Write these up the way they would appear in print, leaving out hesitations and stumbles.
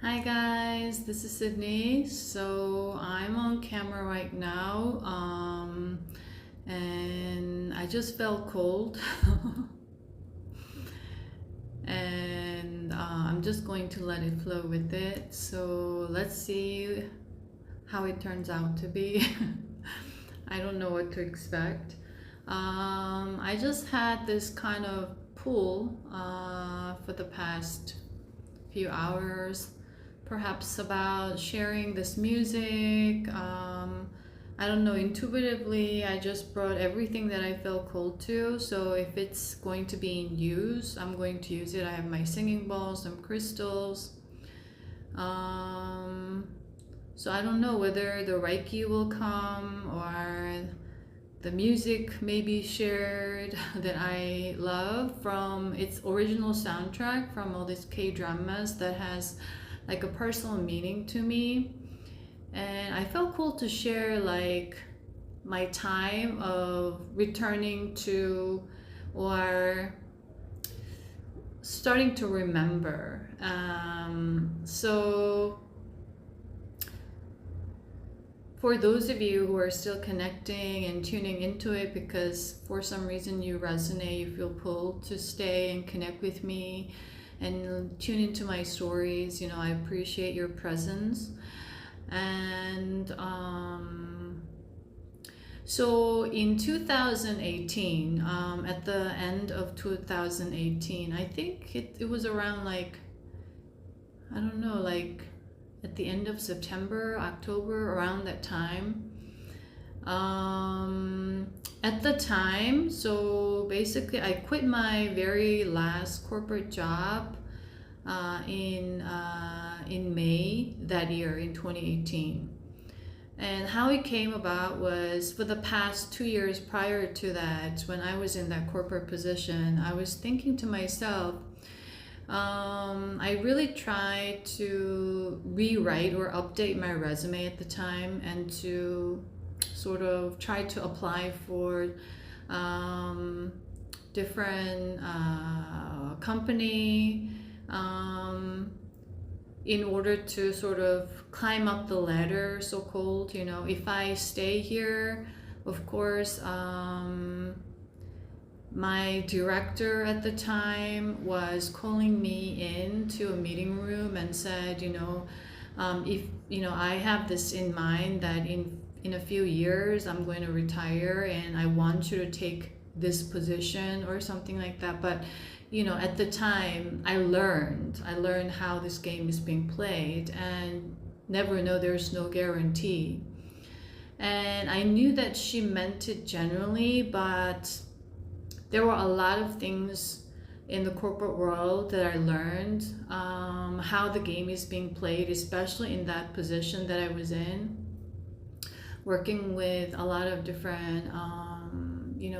Hi guys, this is Sydney. So I'm on camera right now, and I just felt cold, and I'm just going to let it flow with it. So let's see how it turns out to be. I don't know what to expect. I just had this kind of pull for the past few hours, perhaps about sharing this music. I don't know, intuitively I just brought everything that I felt called to. So if it's going to be in use, I'm going to use it. I have my singing bowls, some crystals. So I don't know whether the Reiki will come or the music may be shared that I love from its original soundtrack from all these K-dramas that has like a personal meaning to me. And I felt cool to share like my time of returning to or starting to remember. So for those of you who are still connecting and tuning into it because for some reason you resonate, you feel pulled to stay and connect with me and tune into my stories, you know, I appreciate your presence. And so in 2018, at the end of 2018, I think it was around like, I don't know, like at the end of September, October, around that time. At the time, so basically I quit my very last corporate job in May that year, in 2018. And how it came about was for the past 2 years prior to that, when I was in that corporate position, I was thinking to myself, I really tried to rewrite or update my resume at the time and to sort of try to apply for different company in order to sort of climb up the ladder, so-called. You know, if I stay here, of course, my director at the time was calling me into a meeting room and said, if I have this in mind that in a few years I'm going to retire and I want you to take this position or something like that. But at the time I learned how this game is being played, and never know, there's no guarantee. And I knew that she meant it genuinely, but there were a lot of things in the corporate world that I learned, how the game is being played, especially in that position that I was in, working with a lot of different,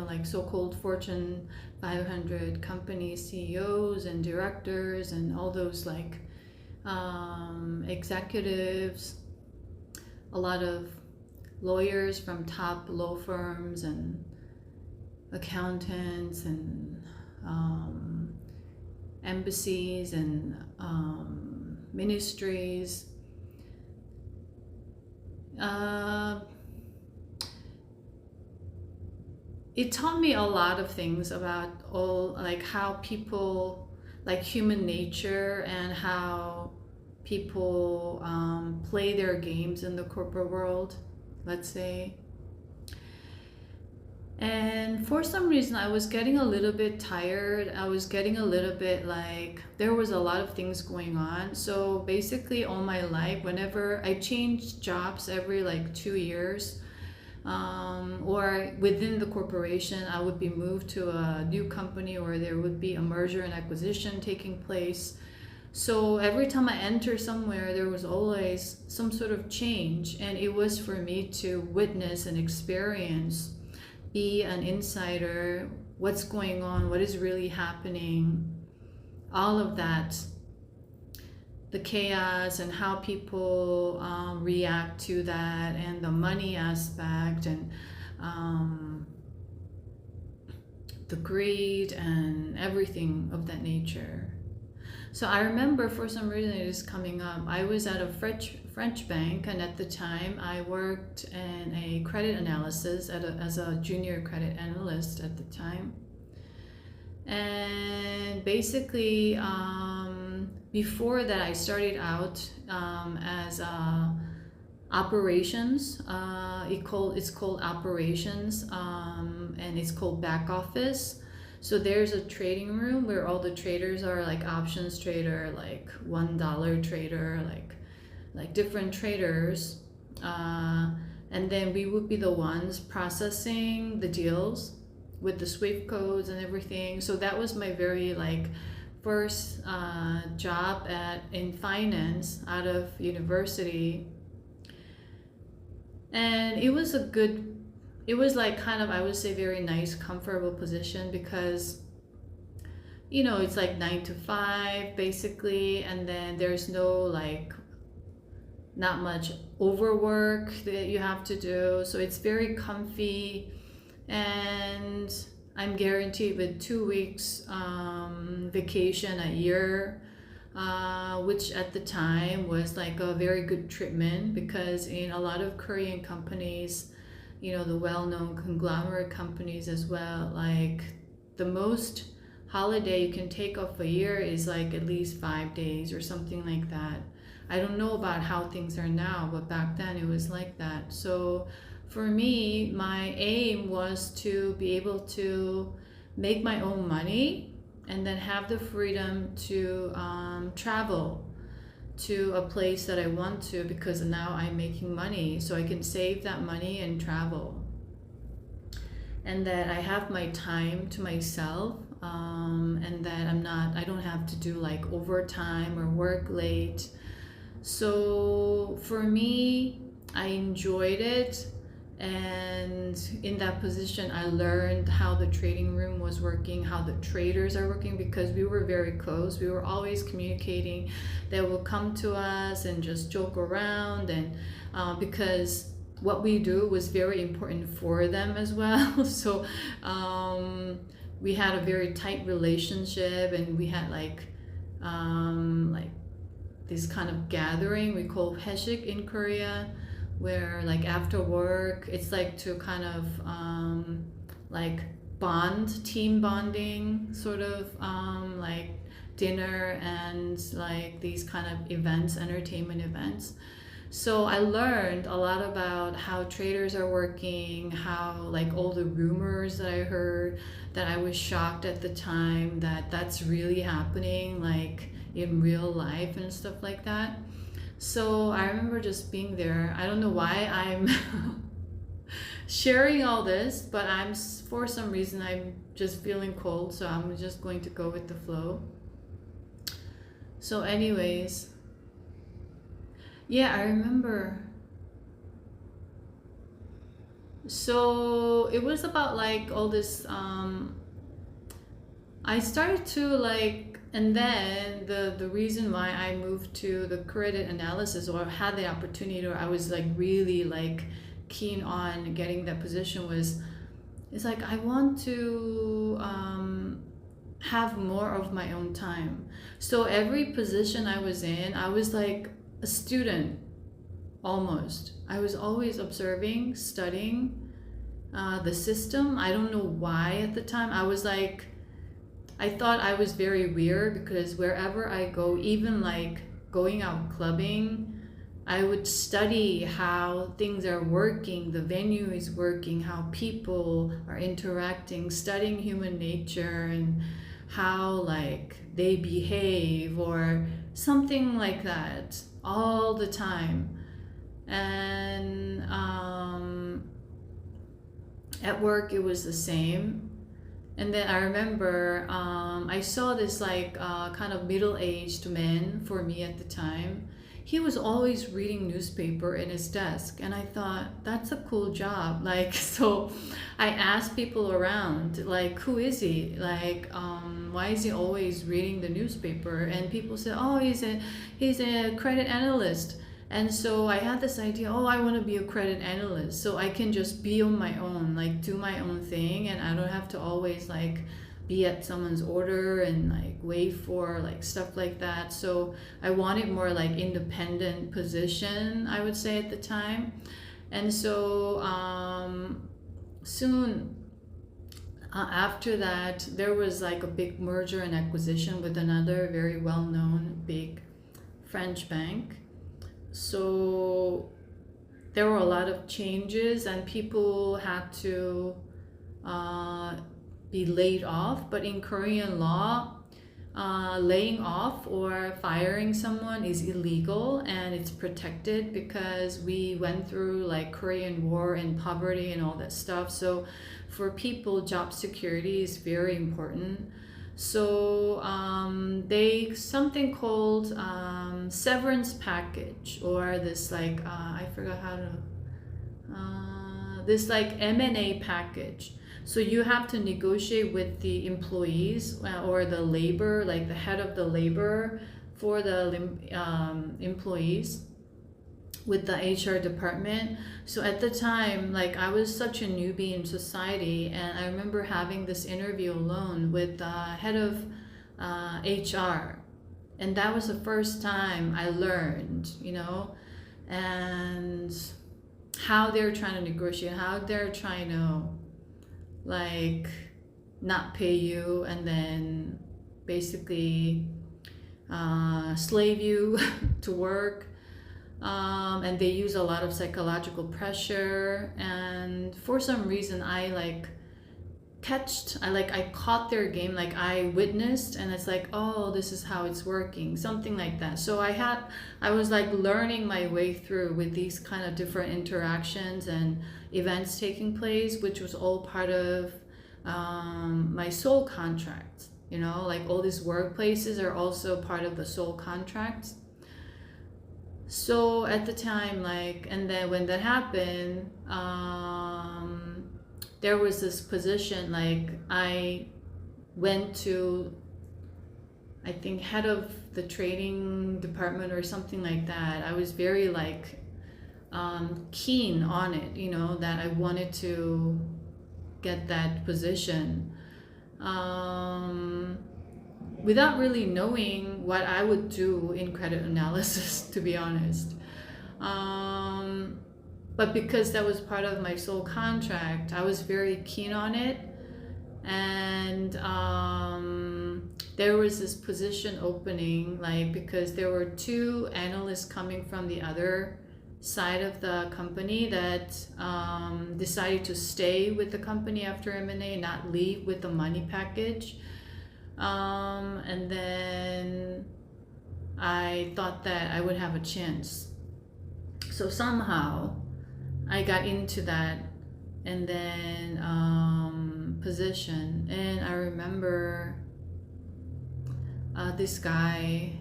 like so-called Fortune 500 company CEOs and directors and all those like executives, a lot of lawyers from top law firms and accountants and embassies and ministries. It taught me a lot of things about all, like how people, like human nature, and how people play their games in the corporate world, let's say. And for some reason I was getting a little bit tired. I was getting a little bit like there was a lot of things going on. So basically all my life, whenever I changed jobs every like 2 years, or within the corporation, I would be moved to a new company, or there would be a merger and acquisition taking place. So every time I enter somewhere, there was always some sort of change, and it was for me to witness and experience, be an insider, what's going on, what is really happening, all of that, the chaos and how people react to that, and the money aspect, and the greed and everything of that nature. So I remember for some reason it is coming up. I was at a French bank, and at the time I worked in a credit analysis as a junior credit analyst at the time. And basically, before that, I started out as operations. It's called operations, and it's called back office. So there's a trading room where all the traders are, like options trader, like $1 trader, like different traders, and then we would be the ones processing the deals with the Swift codes and everything. So that was my very like first job in finance out of university, and it was like kind of, I would say, very nice, comfortable position, because it's like 9 to 5 basically, and then there's no like not much overwork that you have to do, so it's very comfy. And I'm guaranteed with 2 weeks vacation a year, which at the time was like a very good treatment, because in a lot of Korean companies, the well-known conglomerate companies as well, like the most holiday you can take off a year is like at least 5 days or something like that. I don't know about how things are now, but back then it was like that. So for me, my aim was to be able to make my own money and then have the freedom to travel to a place that I want to, because now I'm making money, so I can save that money and travel, and that I have my time to myself, and that I don't have to do like overtime or work late. So for me, I enjoyed it. And in that position, I learned how the trading room was working, how the traders are working, because we were very close. We were always communicating. They will come to us and just joke around, and because what we do was very important for them as well. So we had a very tight relationship, and we had like this kind of gathering we call Heshik in Korea, where like after work it's like to kind of like team bonding sort of, like dinner and like these kind of events, entertainment events. So I learned a lot about how traders are working, how like all the rumors that I heard, that I was shocked at the time that that's really happening like in real life and stuff like that. So I remember just being there. I don't know why I'm sharing all this, but for some reason I'm just feeling cold, so I'm just going to go with the flow. So anyways, yeah, I remember. So it was about like all this, I started to like, and then the reason why I moved to the credit analysis, or had the opportunity, or I was like really like keen on getting that position, it's like I want to have more of my own time. So every position I was in, I was like a student almost. I was always observing, studying the system. I don't know why at the time. I thought I was very weird, because wherever I go, even like going out clubbing, I would study how things are working, the venue is working, how people are interacting, studying human nature and how like they behave or something like that all the time. And at work it was the same. And then I remember I saw this like kind of middle-aged man for me at the time. He was always reading newspaper in his desk, and I thought that's a cool job. Like, so I asked people around, like, who is he? Like, why is he always reading the newspaper? And people said, oh, he's a credit analyst. And so I had this idea, oh, I want to be a credit analyst so I can just be on my own, like do my own thing, and I don't have to always like be at someone's order and like wait for like stuff like that. So I wanted more like independent position, I would say, at the time. And so soon after that, there was like a big merger and acquisition with another very well-known big French bank. So there were a lot of changes and people had to be laid off. But in Korean law, laying off or firing someone is illegal, and it's protected because we went through like Korean War and poverty and all that stuff. So for people, job security is very important. So they something called severance package, or this like I forgot how to this like M&A package. So you have to negotiate with the employees or the labor, like the head of the labor for the employees with the HR department. So at the time, like I was such a newbie in society, and I remember having this interview alone with the head of HR. And that was the first time I learned, you know, and how they're trying to negotiate, how they're trying to like not pay you and then basically slave you to work, and they use a lot of psychological pressure. And for some reason I caught their game, like I witnessed, and it's like, oh, this is how it's working, something like that. So I was like learning my way through with these kind of different interactions and events taking place, which was all part of my soul contract. You know, like all these workplaces are also part of the soul contract. So at the time, like, and then when that happened, there was this position, like I went to, I think, head of the trading department or something like that. I was very like keen on it, you know, that I wanted to get that position, without really knowing what I would do in credit analysis, to be honest. But because that was part of my soul contract, I was very keen on it. And there was this position opening, like, because there were two analysts coming from the other side of the company that decided to stay with the company after M&A, not leave with the money package. And then I thought that I would have a chance. So somehow I got into that and then position. And I remember this guy,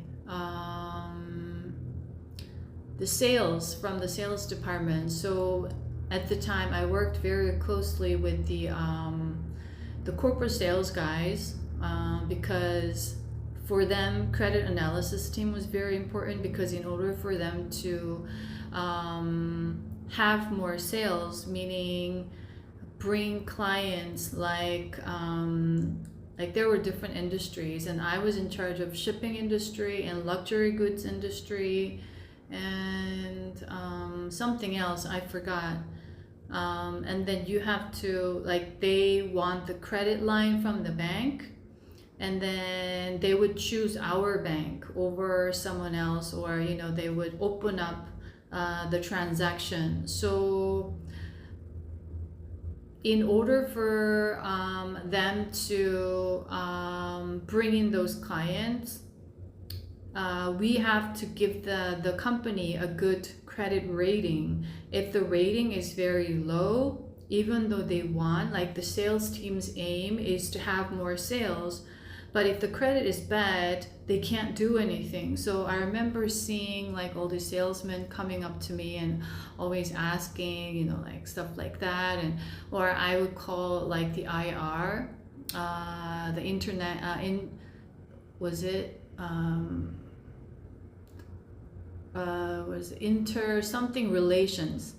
the sales from the sales department. So at the time I worked very closely with the corporate sales guys, because for them credit analysis team was very important, because in order for them to have more sales, meaning bring clients, like there were different industries, and I was in charge of shipping industry and luxury goods industry and something else I forgot. And then you have to, like, they want the credit line from the bank, and then they would choose our bank over someone else, or you know, they would open up the transaction. So in order for them to bring in those clients, we have to give the company a good credit rating. If the rating is very low, even though they want, like, the sales team's aim is to have more sales, but if the credit is bad, they can't do anything. So I remember seeing like all the salesmen coming up to me and always asking, you know, like stuff like that. And or I would call like the IR, the internet, was inter something relations.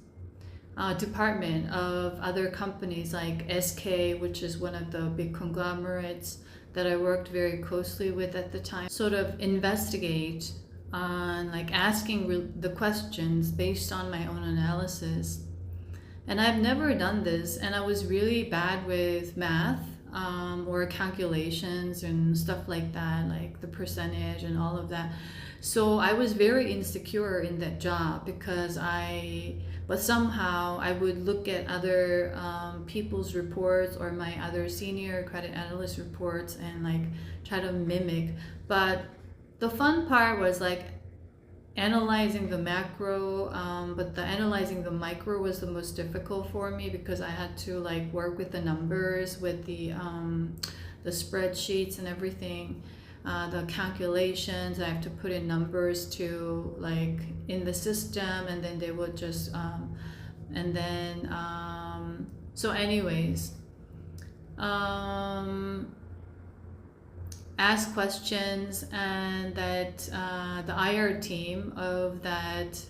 department of other companies like SK, which is one of the big conglomerates that I worked very closely with at the time, sort of investigate on like asking the questions based on my own analysis. And I've never done this, and I was really bad with math or calculations and stuff like that, like the percentage and all of that. So I was very insecure in that job because but somehow I would look at other people's reports or my other senior credit analyst reports and like try to mimic. But the fun part was like analyzing the macro, but the analyzing the micro was the most difficult for me because I had to like work with the numbers, with the spreadsheets and everything, the calculations. I have to put in numbers to like in the system, and then they would just so anyways, ask questions, and that the IR team of that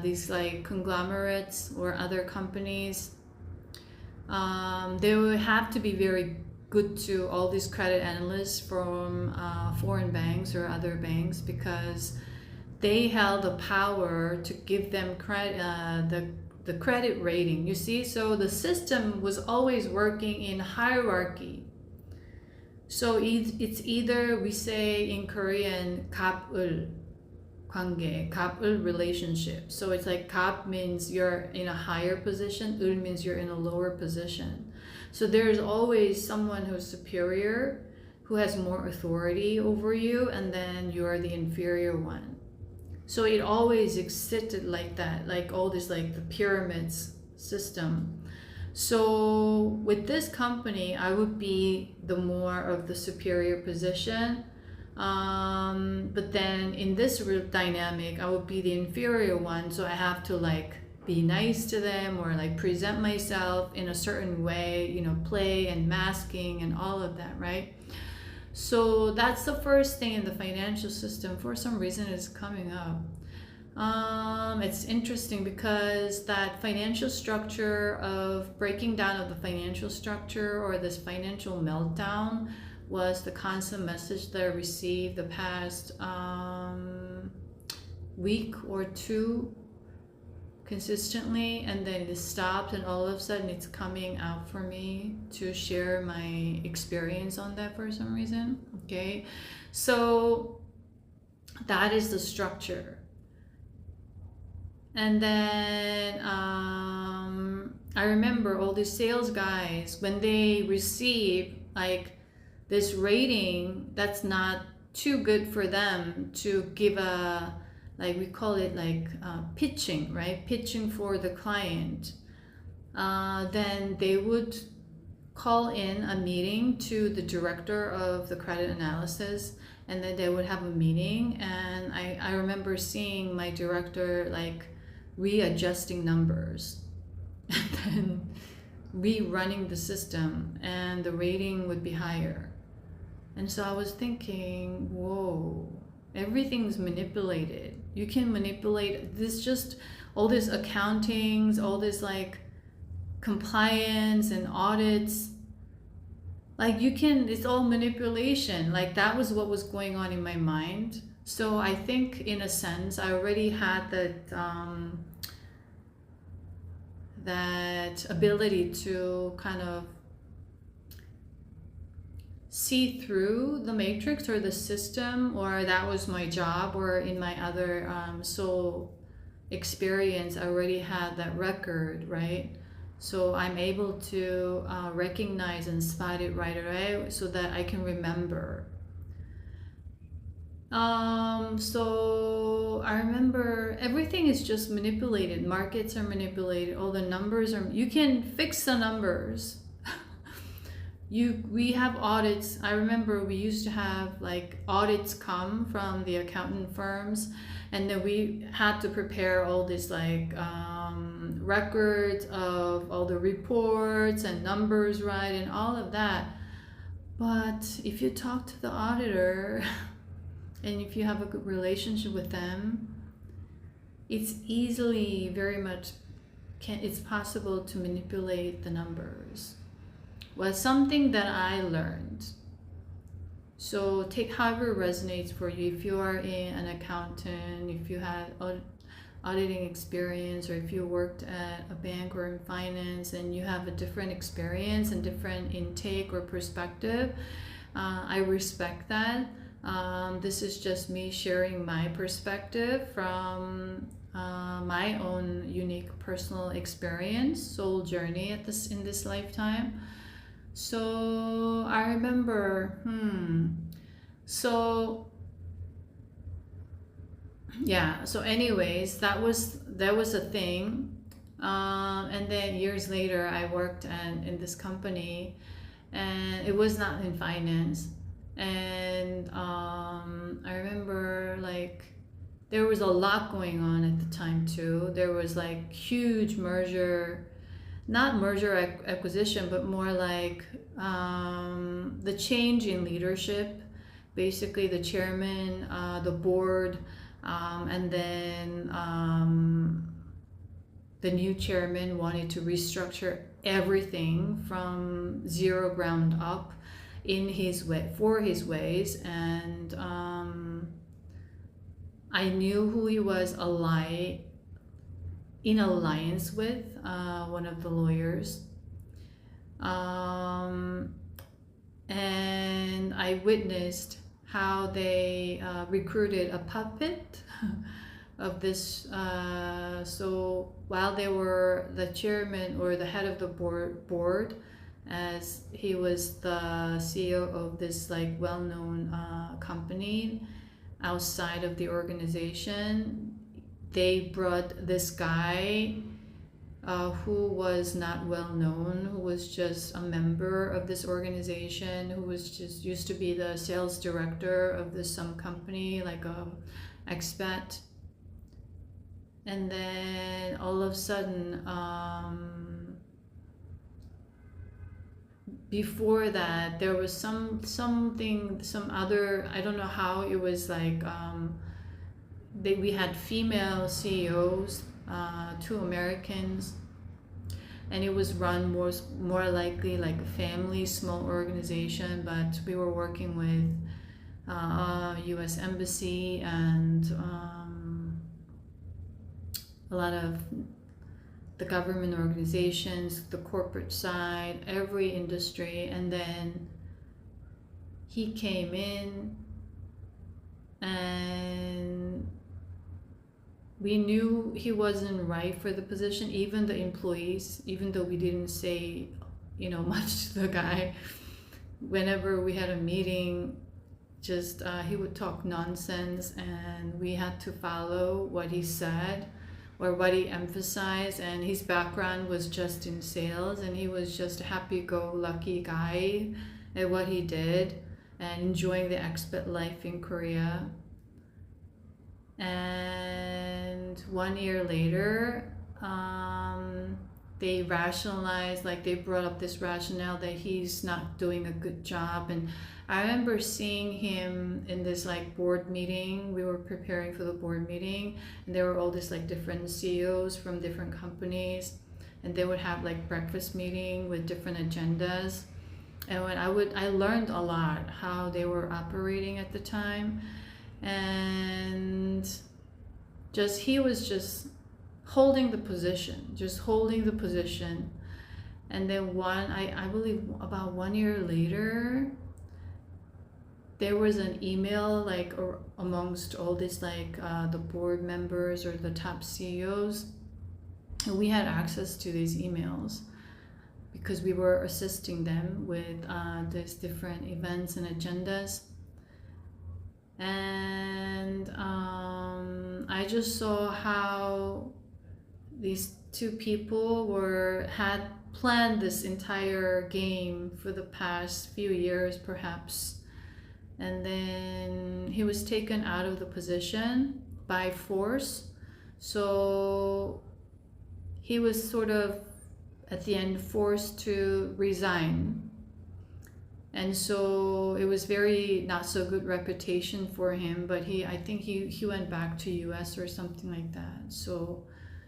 these like conglomerates or other companies, they would have to be very good to all these credit analysts from foreign banks or other banks, because they held the power to give them credit, the credit rating, you see. So the system was always working in hierarchy. So it's either, we say in Korean, 갑을 관계, 갑을 relationship. So it's like 갑 means you're in a higher position, 을 means you're in a lower position. So there's always someone who's superior, who has more authority over you, and then you're the inferior one. So it always existed like that, like all this, like the pyramids system. So with this company, I would be the more of the superior position. But then in this dynamic, I would be the inferior one. So I have to like be nice to them or like present myself in a certain way, you know, play and masking and all of that, right? So that's the first thing in the financial system. For some reason, it's coming up. It's interesting because that financial structure of breaking down of the financial structure, or this financial meltdown, was the constant message that I received the past week or two consistently, and then it stopped, and all of a sudden it's coming out for me to share my experience on that for some reason. Okay, so that is the structure. And then I remember all these sales guys, when they receive like this rating that's not too good for them to give a, like we call it like pitching, right? Pitching for the client. Then they would call in a meeting to the director of the credit analysis, and then they would have a meeting. And I remember seeing my director like readjusting numbers and then rerunning the system, and the rating would be higher. And so I was thinking, whoa, everything's manipulated. You can manipulate this, just all this accountings, all this like compliance and audits. Like you can, it's all manipulation. Like that was what was going on in my mind. So I think in a sense, I already had that ability to kind of see through the matrix or the system, or that was my job, or in my other soul experience, I already had that record, right? So I'm able to recognize and spot it right away so that I can remember. So I remember everything is just manipulated. Markets are manipulated. All the numbers are, you can fix the numbers. We have audits. I remember we used to have like audits come from the accountant firms, and then we had to prepare all these like records of all the reports and numbers, right, and all of that. But if you talk to the auditor and if you have a good relationship with them, it's easily very much it's possible to manipulate the numbers, was something that I learned. So take however resonates for you. If you are an accountant, if you had auditing experience, or if you worked at a bank or in finance and you have a different experience and different intake or perspective, I respect that. This is just me sharing my perspective from my own unique personal experience, soul journey in this lifetime. So I remember, so yeah, so anyways, that was a thing. And then years later I worked in this company, and it was not in finance. And I remember, like, there was a lot going on at the time too. There was like huge not merger acquisition, but more like the change in leadership. Basically the chairman, the board, and then the new chairman wanted to restructure everything from zero ground up in his way, for his ways. And I knew who he was in alliance with, one of the lawyers, and I witnessed how they recruited a puppet of this. So while they were the chairman or the head of the board, as he was the CEO of this like well-known company outside of the organization, they brought this guy who was not well known, who was just a member of this organization, who was just used to be the sales director of this some company, like a expat. And then all of a sudden, before that, there was some other, I don't know how it was like, we had female CEOs, 2 Americans, and it was run more likely like a family, small organization. But we were working with U.S. Embassy and a lot of the government organizations, the corporate side, every industry. And then he came in, and we knew he wasn't right for the position. Even the employees, even though we didn't say, much to the guy, whenever we had a meeting, just he would talk nonsense, and we had to follow what he said or what he emphasized. And his background was just in sales, and he was just a happy-go-lucky guy at what he did and enjoying the expat life in Korea. And 1 year later, they rationalized, like they brought up this rationale that he's not doing a good job. And I remember seeing him in this like board meeting. We were preparing for the board meeting, and there were all these like different CEOs from different companies, and they would have like breakfast meeting with different agendas. And when I learned a lot how they were operating at the time. And he was just holding the position. And then I believe about 1 year later, there was an email like amongst all these like the board members or the top CEOs, and we had access to these emails because we were assisting them with these different events and agendas. And I just saw how these 2 people had planned this entire game for the past few years, perhaps. And then he was taken out of the position by force. So he was sort of at the end forced to resign. And so it was very not so good reputation for him, but I think he went back to US or something like that. So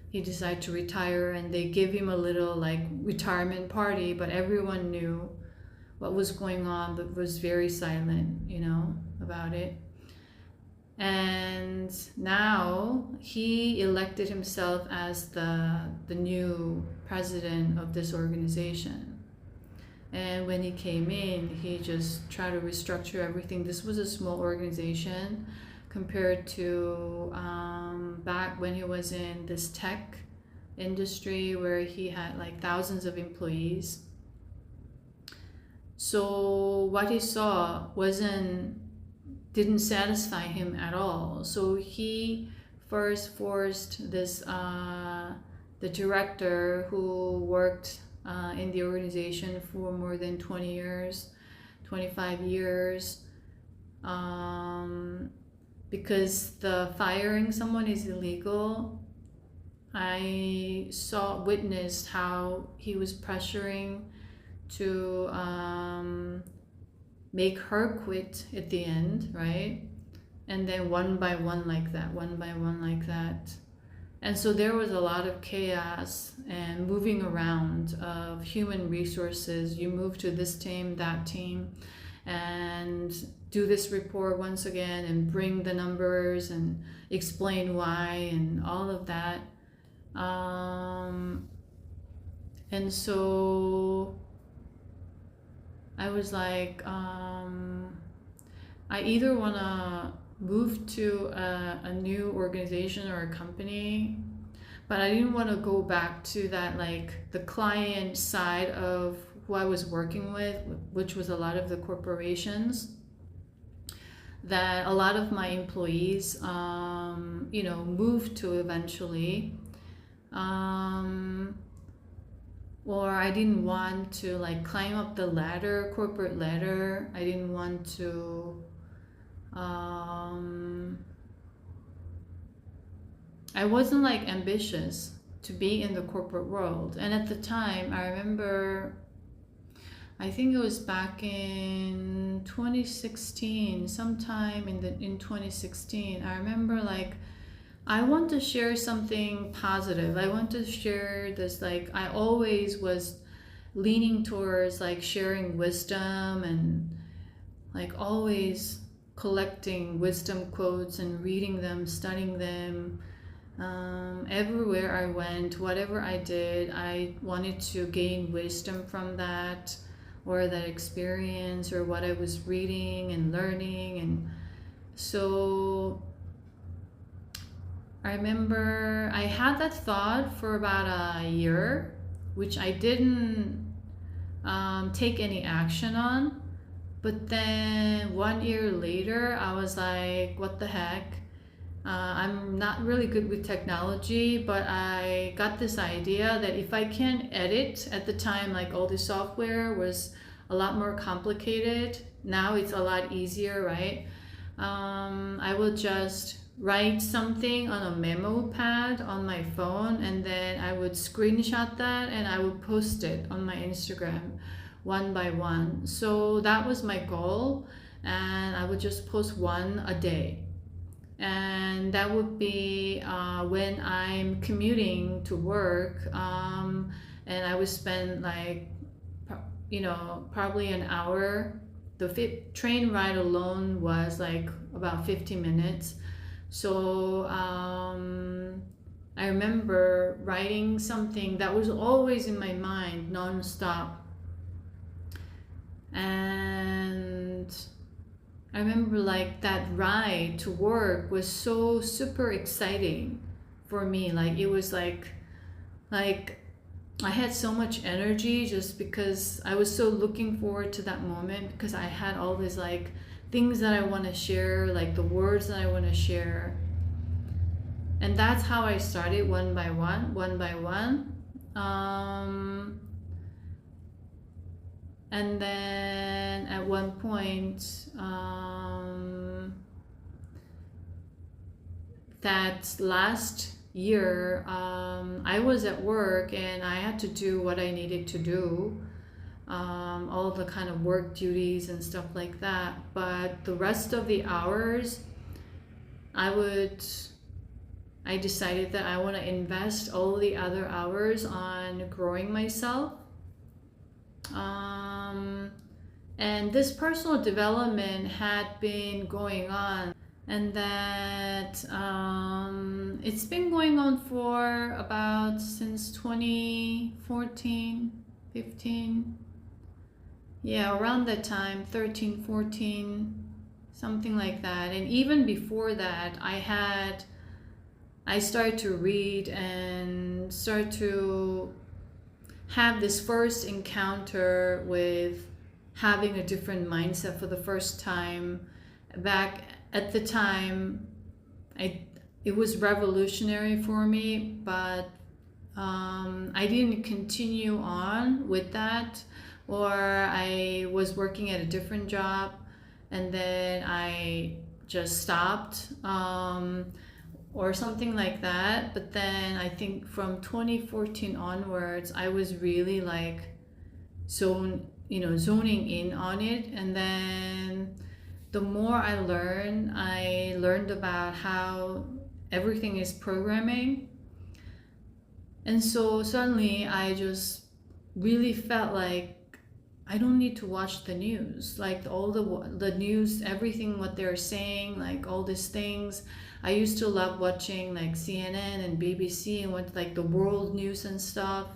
he decided to retire, and they gave him a little like retirement party, but everyone knew what was going on, but was very silent, you know, about it. And now he elected himself as the new president of this organization. And when he came in, he just tried to restructure everything. This was a small organization compared to back when he was in this tech industry where he had like thousands of employees. So what he saw didn't satisfy him at all. So he first forced this the director who worked in the organization for more than 20 years, 25 years, because the firing someone is illegal. I witnessed how he was pressuring to make her quit at the end, right? And then one by one like that. And so there was a lot of chaos and moving around of human resources. You move to this team, that team, and do this report once again and bring the numbers and explain why and all of that. And so I was like, I either want to move to a new organization or a company, but I didn't want to go back to that, like the client side of who I was working with, which was a lot of the corporations that a lot of my employees, you know, moved to eventually. Or I didn't want to like climb up the ladder, corporate ladder. I didn't want to I wasn't like ambitious to be in the corporate world. And at the time, I remember, I think it was back in 2016, sometime in 2016, I remember like, I want to share something positive. I want to share this, like, I always was leaning towards like sharing wisdom and like always collecting wisdom quotes and reading them, studying them. Everywhere I went, whatever I did, I wanted to gain wisdom from that or that experience or what I was reading and learning. And so I remember I had that thought for about a year, which I didn't take any action on. But then 1 year later, I was like, what the heck? I'm not really good with technology, but I got this idea that if I can edit, at the time, like all the software was a lot more complicated. Now it's a lot easier, right? I will just write something on a memo pad on my phone, and then I would screenshot that and I would post it on my Instagram one by one. So that was my goal, and I would just post one a day. And that would be when I'm commuting to work, and I would spend like, you know, probably an hour. The train ride alone was like about 50 minutes. So I remember writing something that was always in my mind nonstop. And I remember like that ride to work was so super exciting for me. Like it was like I had so much energy just because I was so looking forward to that moment, because I had all these like things that I want to share, like the words that I want to share. And that's how I started one by one. And then at one point, that last year, I was at work and I had to do what I needed to do, all the kind of work duties and stuff like that. But the rest of the hours, I I decided that I want to invest all the other hours on growing myself. And this personal development had been going on, and that it's been going on for about since 2014, 15. Yeah, around that time, 13, 14, something like that. And even before that, I started to read and start to have this first encounter with having a different mindset for the first time. Back at the time, it was revolutionary for me, but I didn't continue on with that, or I was working at a different job and then I just stopped, or something like that. But then I think from 2014 onwards, I was really like zoning in on it. And then the more I learned about how everything is programming. And so suddenly I just really felt like I don't need to watch the news, like all the news, everything what they're saying, like all these things. I used to love watching like CNN and BBC and what like the world news and stuff.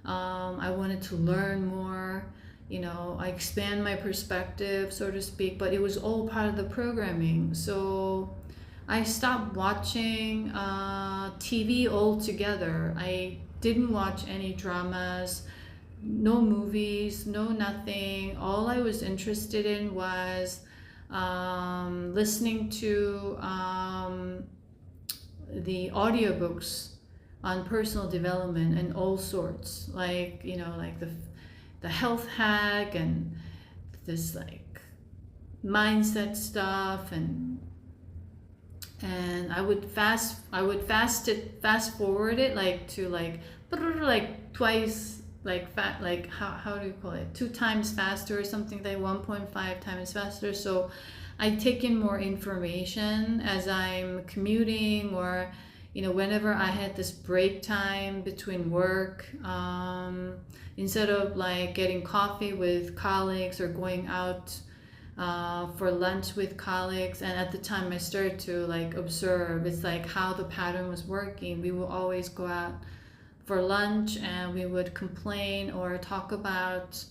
I wanted to learn more, I expand my perspective, so to speak, but it was all part of the programming. So I stopped watching TV altogether. I didn't watch any dramas, no movies, no nothing. All I was interested in was listening to the audiobooks on personal development and all sorts, like like the health hack and this like mindset stuff, and I would fast forward it like to like twice, like how do you call it, 2 times faster or something, like 1.5 times faster. So I take in more information as I'm commuting, or whenever I had this break time between work, instead of like getting coffee with colleagues or going out for lunch with colleagues. And at the time I started to like observe, it's like how the pattern was working. We will always go out for lunch and we would complain or talk about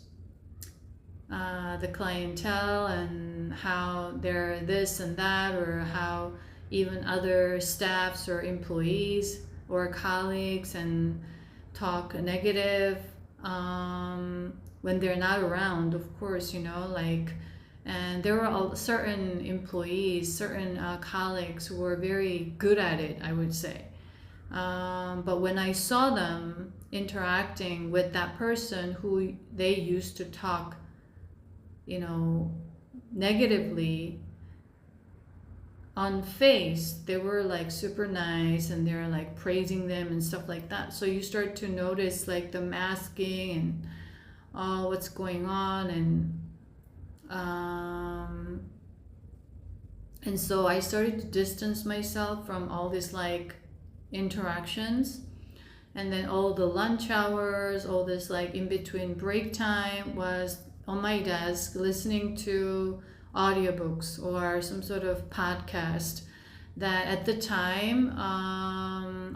the clientele and how they're this and that, or how even other staffs or employees or colleagues, and talk negative when they're not around, of course, and there were certain employees, certain colleagues who were very good at it, I would say. But when I saw them interacting with that person who they used to talk, negatively, on face, they were like super nice and they're like praising them and stuff like that. So you start to notice like the masking and what's going on, and so I started to distance myself from all these like interactions. And then all the lunch hours, all this like in between break time, was on my desk listening to audiobooks or some sort of podcast. That at the time,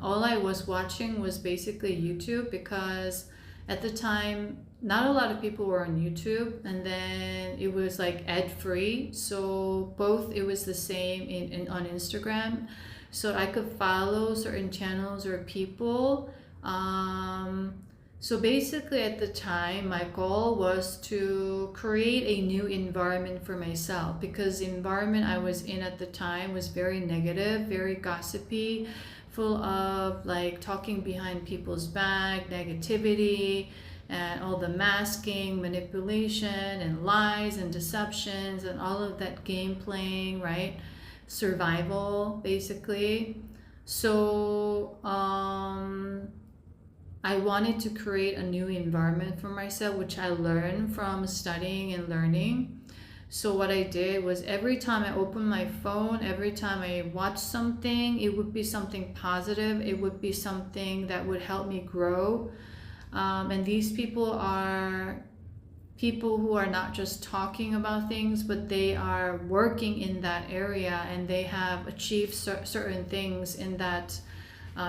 all I was watching was basically YouTube, because at the time not a lot of people were on YouTube, and then it was like ad free, so both, it was the same on Instagram, so I could follow certain channels or people. So basically at the time, my goal was to create a new environment for myself, because the environment I was in at the time was very negative, very gossipy, full of like talking behind people's back, negativity, and all the masking, manipulation, and lies and deceptions, and all of that game playing, right? Survival, basically. So I wanted to create a new environment for myself, which I learned from studying and learning. So what I did was every time I opened my phone, every time I watched something, it would be something positive. It would be something that would help me grow. And these people are people who are not just talking about things, but they are working in that area, and they have achieved certain things in that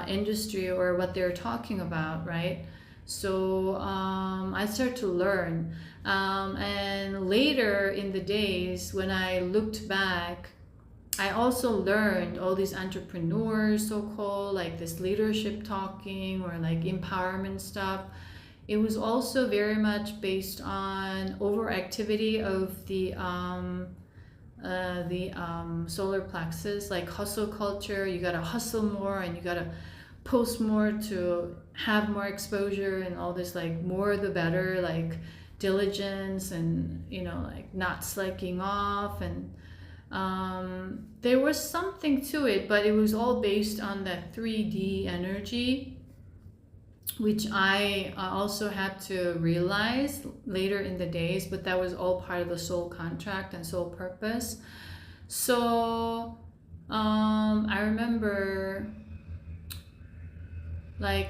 industry or what they're talking about, right? So I started to learn. And later in the days when I looked back, I also learned all these entrepreneurs, so-called, like this leadership talking or like empowerment stuff. It was also very much based on overactivity of the solar plexus, like hustle culture. You gotta hustle more and you gotta post more to have more exposure and all this, like more the better, like diligence and, you know, like not slacking off. And there was something to it, but it was all based on that 3D energy, which I also had to realize later in the days, but that was all part of the soul contract and soul purpose. So I remember like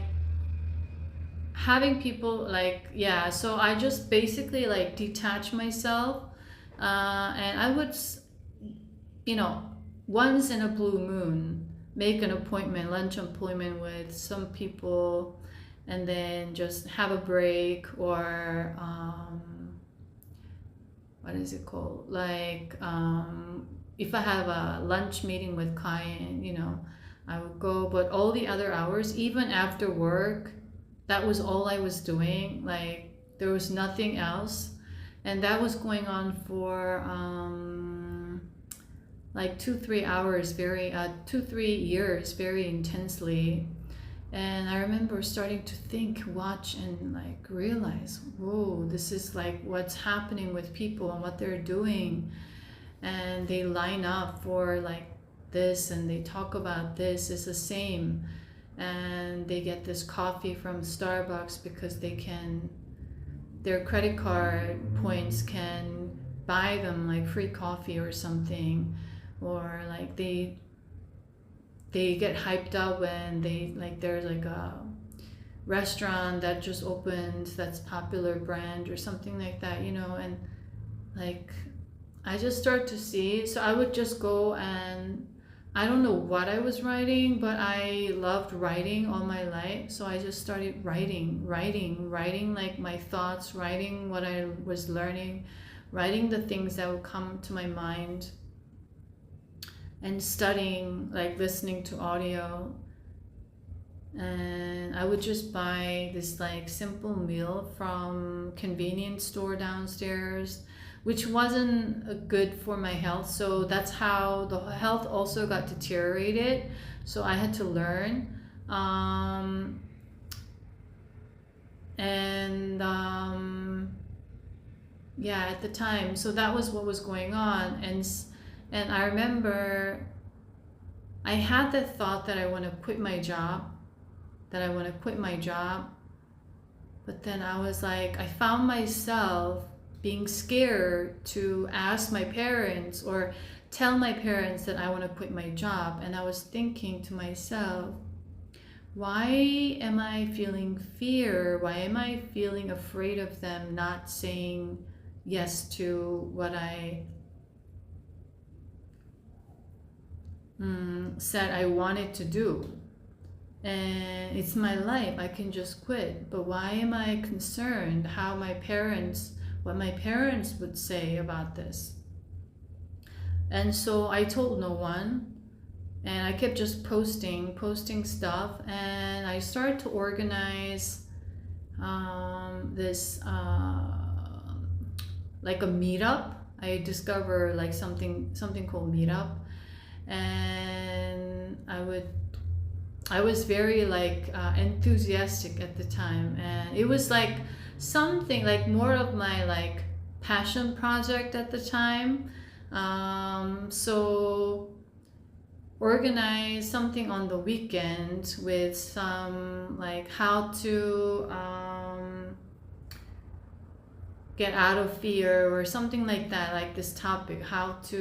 having people like, yeah, so I just basically like detach myself, and I would, you know, once in a blue moon, make an appointment, lunch appointment with some people, and then just have a break, or what is it called? Like if I have a lunch meeting with client, you know, I would go. But all the other hours, even after work, that was all I was doing. Like there was nothing else, and that was going on for like 2-3 hours, very 2-3 years, very intensely. And I remember starting to think, watch, and like realize, whoa, this is like what's happening with people and what they're doing. And they line up for like this, and they talk about this is the same. And they get this coffee from Starbucks because they can, their credit card points can buy them like free coffee or something. Or like they get hyped up when they, like, there's like a restaurant that just opened that's popular brand or something like that, you know. And like I just start to see, so I would just go, and I don't know what I was writing, but I loved writing all my life. So I just started writing like my thoughts, writing what I was learning, writing the things that would come to my mind, and studying, like listening to audio. And I would just buy this like simple meal from convenience store downstairs, which wasn't good for my health. So that's how the health also got deteriorated. So I had to learn. Yeah, at the time. So that was what was going on. And I remember I had the thought that I want to quit my job, But then I was like, I found myself being scared to ask my parents or tell my parents that I want to quit my job. And I was thinking to myself, why am I feeling fear? Why am I feeling afraid of them not saying yes to what I said I wanted to do? And it's my life, I can just quit. But why am I concerned what my parents would say about this? And so I told no one, and I kept just posting stuff. And I started to organize this like a meetup. I discovered like something called meetup. And I was very like enthusiastic at the time, and it was like something like more of my like passion project at the time. So organize something on the weekend with some like how to get out of fear or something like that, like this topic, how to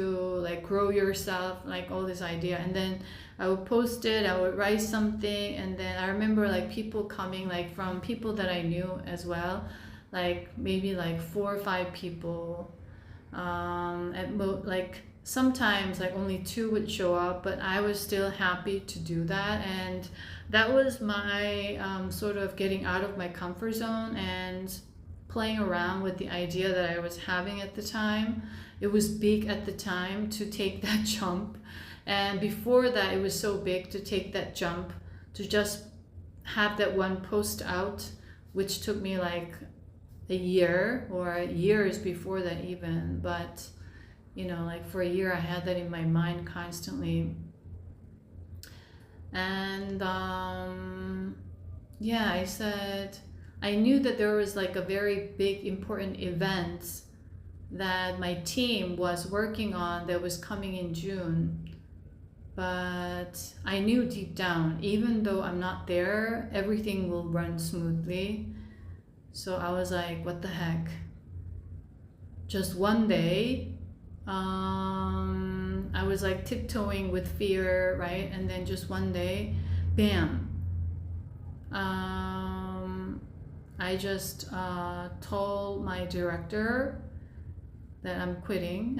like grow yourself, like all this idea. And then I would post it, I would write something, and then I remember like people coming, like from people that I knew as well, like maybe like 4 or 5 people, like sometimes like only 2 would show up, but I was still happy to do that. And that was my sort of getting out of my comfort zone and playing around with the idea that I was having at the time. It was big at the time to take that jump, and before that it was so big to take that jump, to just have that one post out, which took me like a year or years before that even. But you know, like for a year I had that in my mind constantly. And yeah, I said I knew that there was like a very big important event that my team was working on that was coming in June. But I knew deep down, even though I'm not there, everything will run smoothly. So I was like, what the heck? Just one day, I was like tiptoeing with fear, right? And then just one day, bam. I just told my director that I'm quitting.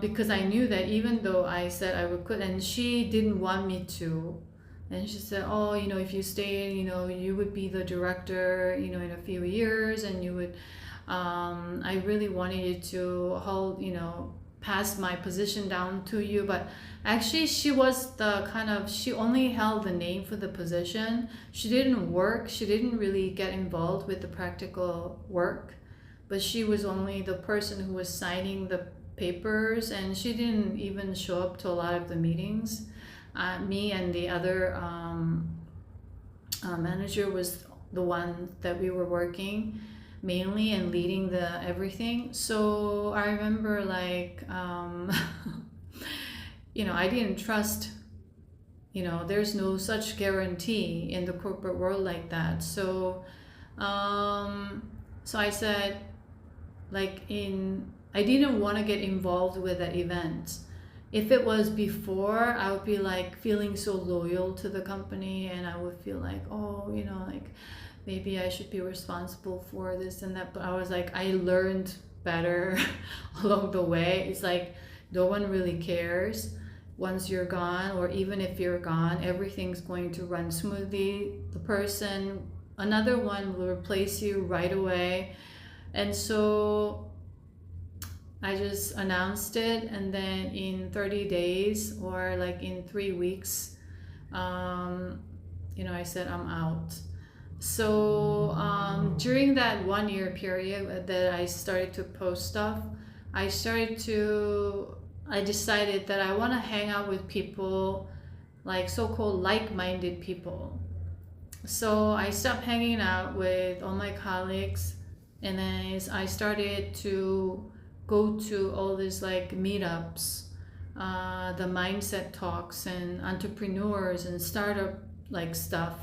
Because I knew that even though I said I would quit, and she didn't want me to, and she said, oh, you know, if you stay, you know, you would be the director, you know, in a few years, and you would, I really wanted you to hold, you know, pass my position down to you. But actually she was the kind of, she only held the name for the position. She didn't work, she didn't really get involved with the practical work, but she was only the person who was signing the papers, and she didn't even show up to a lot of the meetings. Me and the other manager was the one that we were working mainly and leading the everything. So I remember like you know, I didn't trust, you know, there's no such guarantee in the corporate world like that. So so I said, like, I didn't want to get involved with that event. If it was before, I would be like feeling so loyal to the company, and I would feel like, oh, you know, like maybe I should be responsible for this and that. But I was like, I learned better along the way. It's like no one really cares once you're gone, or even if you're gone, everything's going to run smoothly. The person, another one will replace you right away. And so I just announced it, and then in 30 days or like in 3 weeks, you know, I said I'm out. So during that 1 year period that I started to post stuff, I decided that I want to hang out with people, like so-called like-minded people. So I stopped hanging out with all my colleagues, and then I started to go to all these like meetups, the mindset talks and entrepreneurs and startup like stuff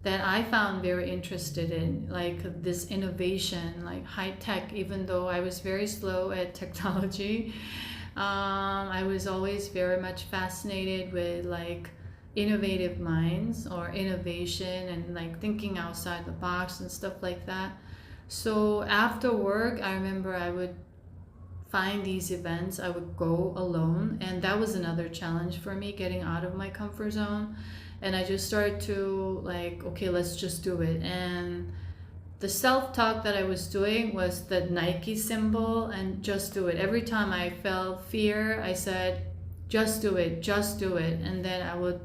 that I found very interested in, like this innovation, like high tech. Even though I was very slow at technology, I was always very much fascinated with like innovative minds or innovation and like thinking outside the box and stuff like that. So after work, I remember I would find these events, I would go alone, and that was another challenge for me, getting out of my comfort zone. And I just started to like, okay, let's just do it. And the self-talk that I was doing was the Nike symbol and just do it. Every time I felt fear, I said, just do it, just do it. And then I would,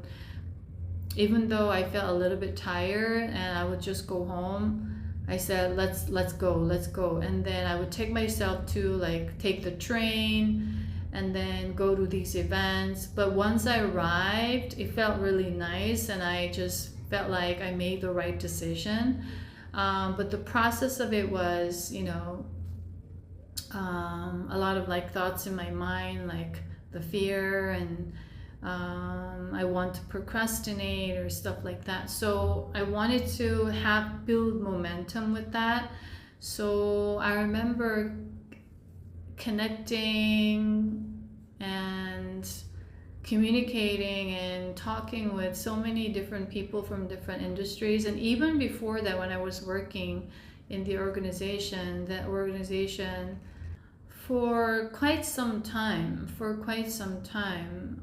even though I felt a little bit tired, and I would just go home, I said, let's go. And then I would take myself to like take the train and then go to these events. But once I arrived, it felt really nice, and I just felt like I made the right decision. But the process of it was, you know, a lot of like thoughts in my mind, like the fear and I want to procrastinate or stuff like that. So I wanted to build momentum with that. So I remember connecting and communicating and talking with so many different people from different industries. And even before that, when I was working in the organization, for quite some time,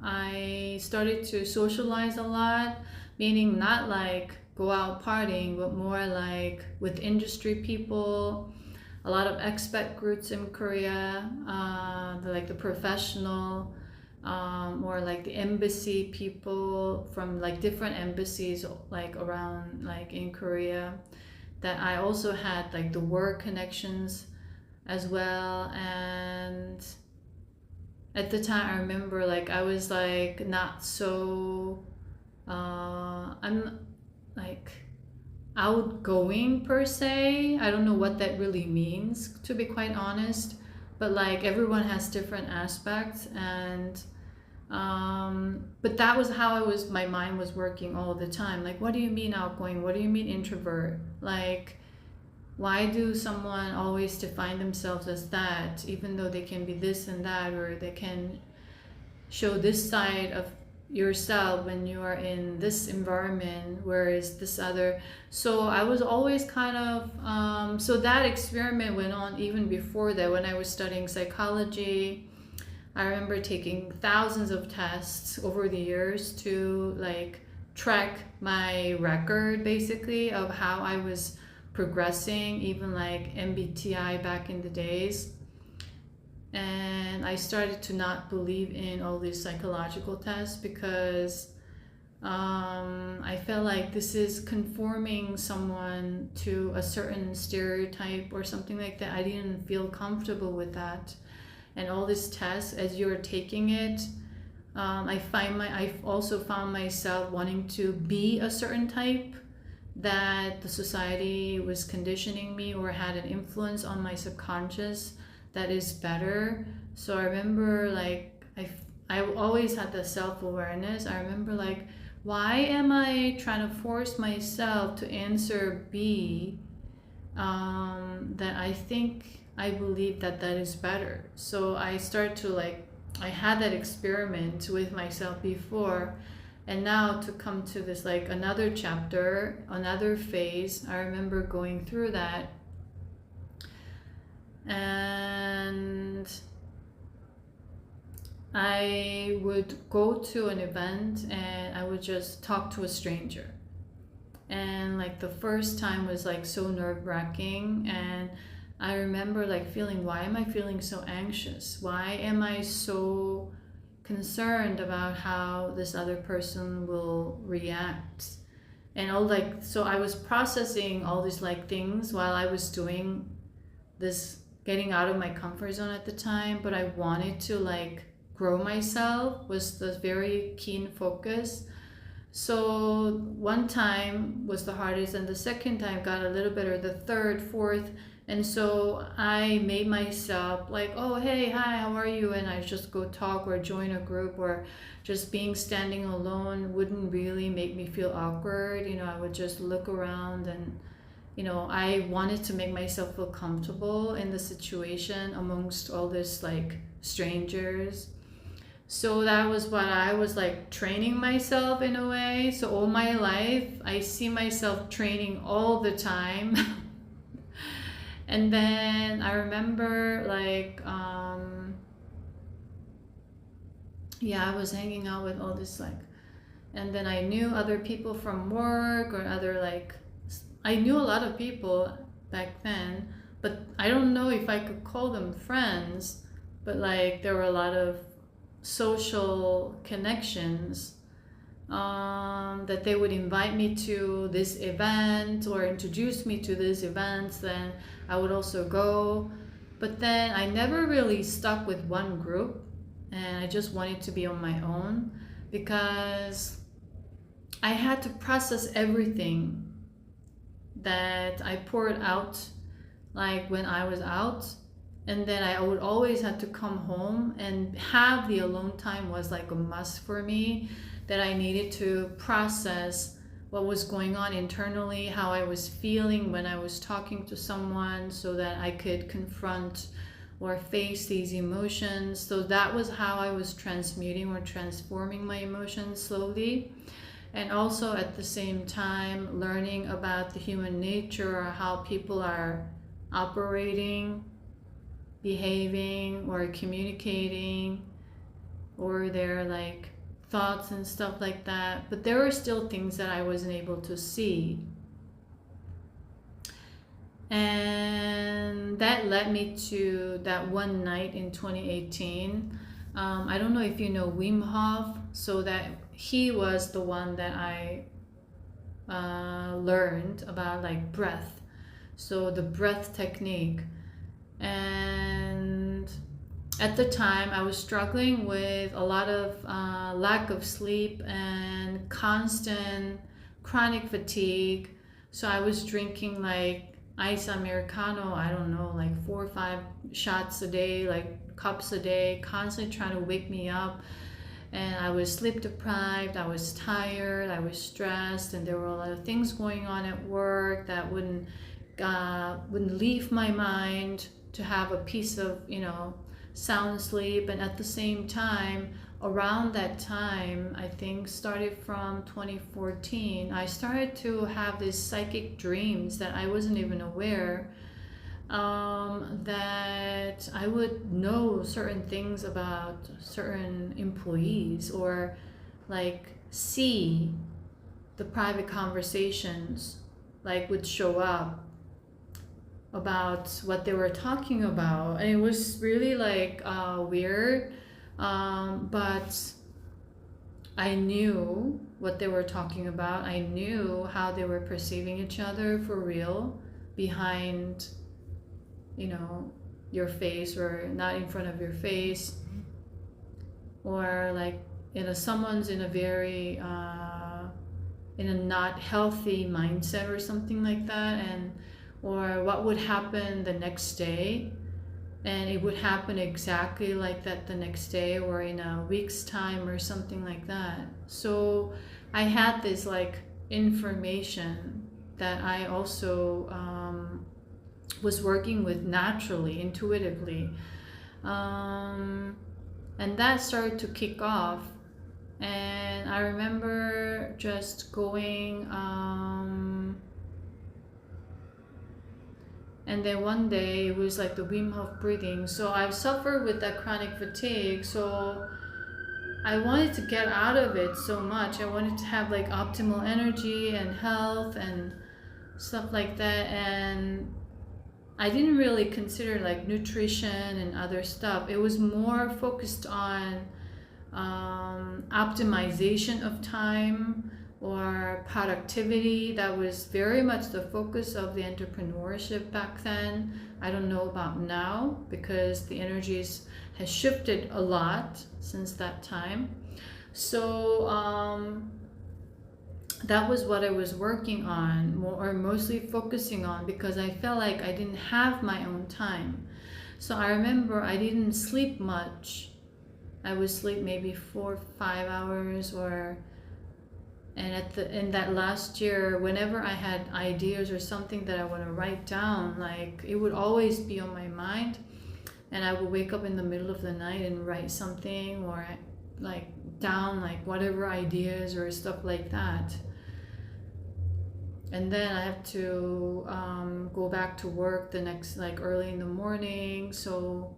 I started to socialize a lot, meaning not like go out partying, but more like with industry people, a lot of expat groups in Korea, like the professional, or like the embassy people from like different embassies like around like in Korea, that I also had like the work connections as well. And at the time I remember like I was like not so I'm like outgoing per se. I don't know what that really means, to be quite honest, but like everyone has different aspects. And but that was how my mind was working all the time. Like, what do you mean outgoing? What do you mean introvert? Like, why do someone always define themselves as that, even though they can be this and that, or they can show this side of yourself when you are in this environment, whereas this other. So I was always kind of so that experiment went on even before that. When I was studying psychology, I remember taking thousands of tests over the years to like track my record basically of how I was progressing, even like MBTI back in the days. And I started to not believe in all these psychological tests because I felt like this is conforming someone to a certain stereotype or something like that. I didn't feel comfortable with that. And all these tests, as you're taking it, I've also found myself wanting to be a certain type that the society was conditioning me or had an influence on my subconscious that is better. So I remember like I always had the self-awareness. I remember like, why am I trying to force myself to answer B, that I believe that is better. So I start to like, I had that experiment with myself before, and now to come to this like another chapter, another phase, I remember going through that. And I would go to an event and I would just talk to a stranger. And like the first time was like so nerve-wracking, and I remember like feeling, why am I feeling so anxious? Why am I so concerned about how this other person will react? And all like, so I was processing all these like things while I was doing this, getting out of my comfort zone at the time. But I wanted to like grow myself, was the very keen focus. So one time was the hardest, and the second time got a little better, the third, fourth. And so I made myself like, oh, hey, hi, how are you? And I just go talk or join a group, or just standing alone wouldn't really make me feel awkward. You know, I would just look around, and, you know, I wanted to make myself feel comfortable in the situation amongst all this like strangers. So that was what I was like training myself in a way. So all my life, I see myself training all the time. And then I remember like, I was hanging out with all this like, and then I knew other people from work or other like, I knew a lot of people back then, but I don't know if I could call them friends, but like there were a lot of social connections, that they would invite me to this event or introduce me to these events, then I would also go. But then I never really stuck with one group, and I just wanted to be on my own because I had to process everything that I poured out like when I was out. And then I would always have to come home, and have the alone time was like a must for me, that I needed to process what was going on internally, how I was feeling when I was talking to someone, so that I could confront or face these emotions. So that was how I was transmuting or transforming my emotions slowly. And also at the same time learning about the human nature, or how people are operating, behaving, or communicating, or their like thoughts and stuff like that. But there were still things that I wasn't able to see. And that led me to that one night in 2018. I don't know if you know Wim Hof. So that he was the one that I learned about, like breath. So the breath technique. And at the time I was struggling with a lot of lack of sleep and constant chronic fatigue. So I was drinking like ice americano, I don't know, like 4 or 5 shots a day, like cups a day, constantly trying to wake me up. And I was sleep deprived, I was tired, I was stressed, and there were a lot of things going on at work that wouldn't leave my mind to have a piece of, sound sleep. And at the same time, around that time, I think started from 2014, I started to have these psychic dreams that I wasn't even aware, that I would know certain things about certain employees, or like see the private conversations like would show up about what they were talking about. And it was really like weird, but I knew what they were talking about. I knew how they were perceiving each other for real, behind your face, or not in front of your face, or like someone's in a very in a not healthy mindset or something like that, and or what would happen the next day, and it would happen exactly like that the next day, or in a week's time or something like that. So I had this like information that I also was working with naturally, intuitively, and that started to kick off. And I remember just going, and then one day it was like the Wim Hof breathing. So I've suffered with that chronic fatigue, so I wanted to get out of it so much. I wanted to have like optimal energy and health and stuff like that. And I didn't really consider like nutrition and other stuff. It was more focused on optimization of time or productivity. That was very much the focus of the entrepreneurship back then. I don't know about now, because the energies has shifted a lot since that time. So that was what I was working on, or mostly focusing on, because I felt like I didn't have my own time. So I remember I didn't sleep much. I would sleep maybe 4 or 5 hours, and in that last year, whenever I had ideas or something that I want to write down, like it would always be on my mind, and I would wake up in the middle of the night and write something, or like down like whatever ideas or stuff like that. And then I have to go back to work the next, like early in the morning. So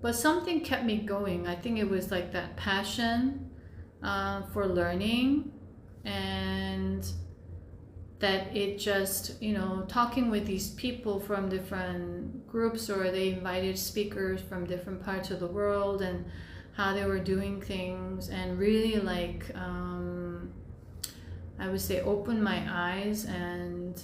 but something kept me going. I think it was like that passion for learning, and that it just, talking with these people from different groups, or they invited speakers from different parts of the world, and how they were doing things, and really like, I would say opened my eyes, and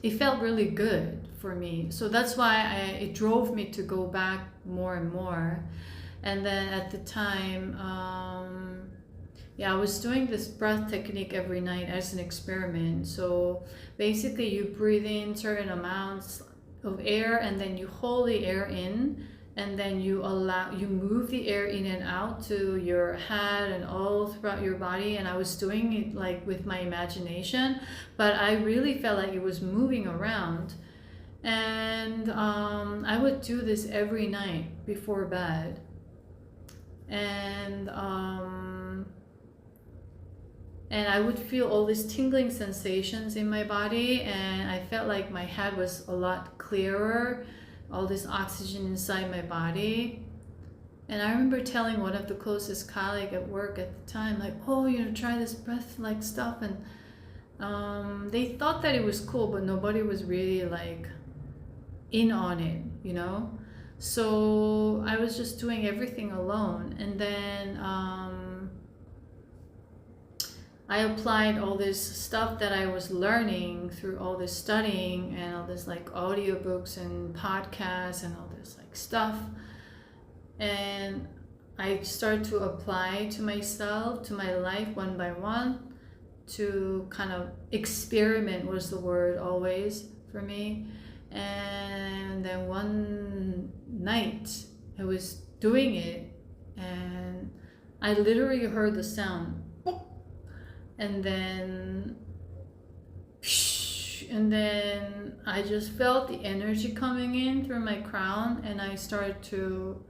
it felt really good for me. So that's why it drove me to go back more and more. And then at the time, yeah, I was doing this breath technique every night as an experiment. So basically you breathe in certain amounts of air and then you hold the air in, and then you move the air in and out to your head and all throughout your body. And I was doing it like with my imagination, but I really felt like it was moving around. And I would do this every night before bed. And I would feel all these tingling sensations in my body, and I felt like my head was a lot clearer, all this oxygen inside my body. And I remember telling one of the closest colleagues at work at the time, like, oh, try this breath like stuff. And they thought that it was cool, but nobody was really like in on it, So I was just doing everything alone. And then I applied all this stuff that I was learning through all this studying and all this like audiobooks and podcasts and all this like stuff. And I started to apply to myself, to my life one by one, to kind of experiment was the word always for me. And then one night I was doing it and I literally heard the sound. And then I just felt the energy coming in through my crown, and I started to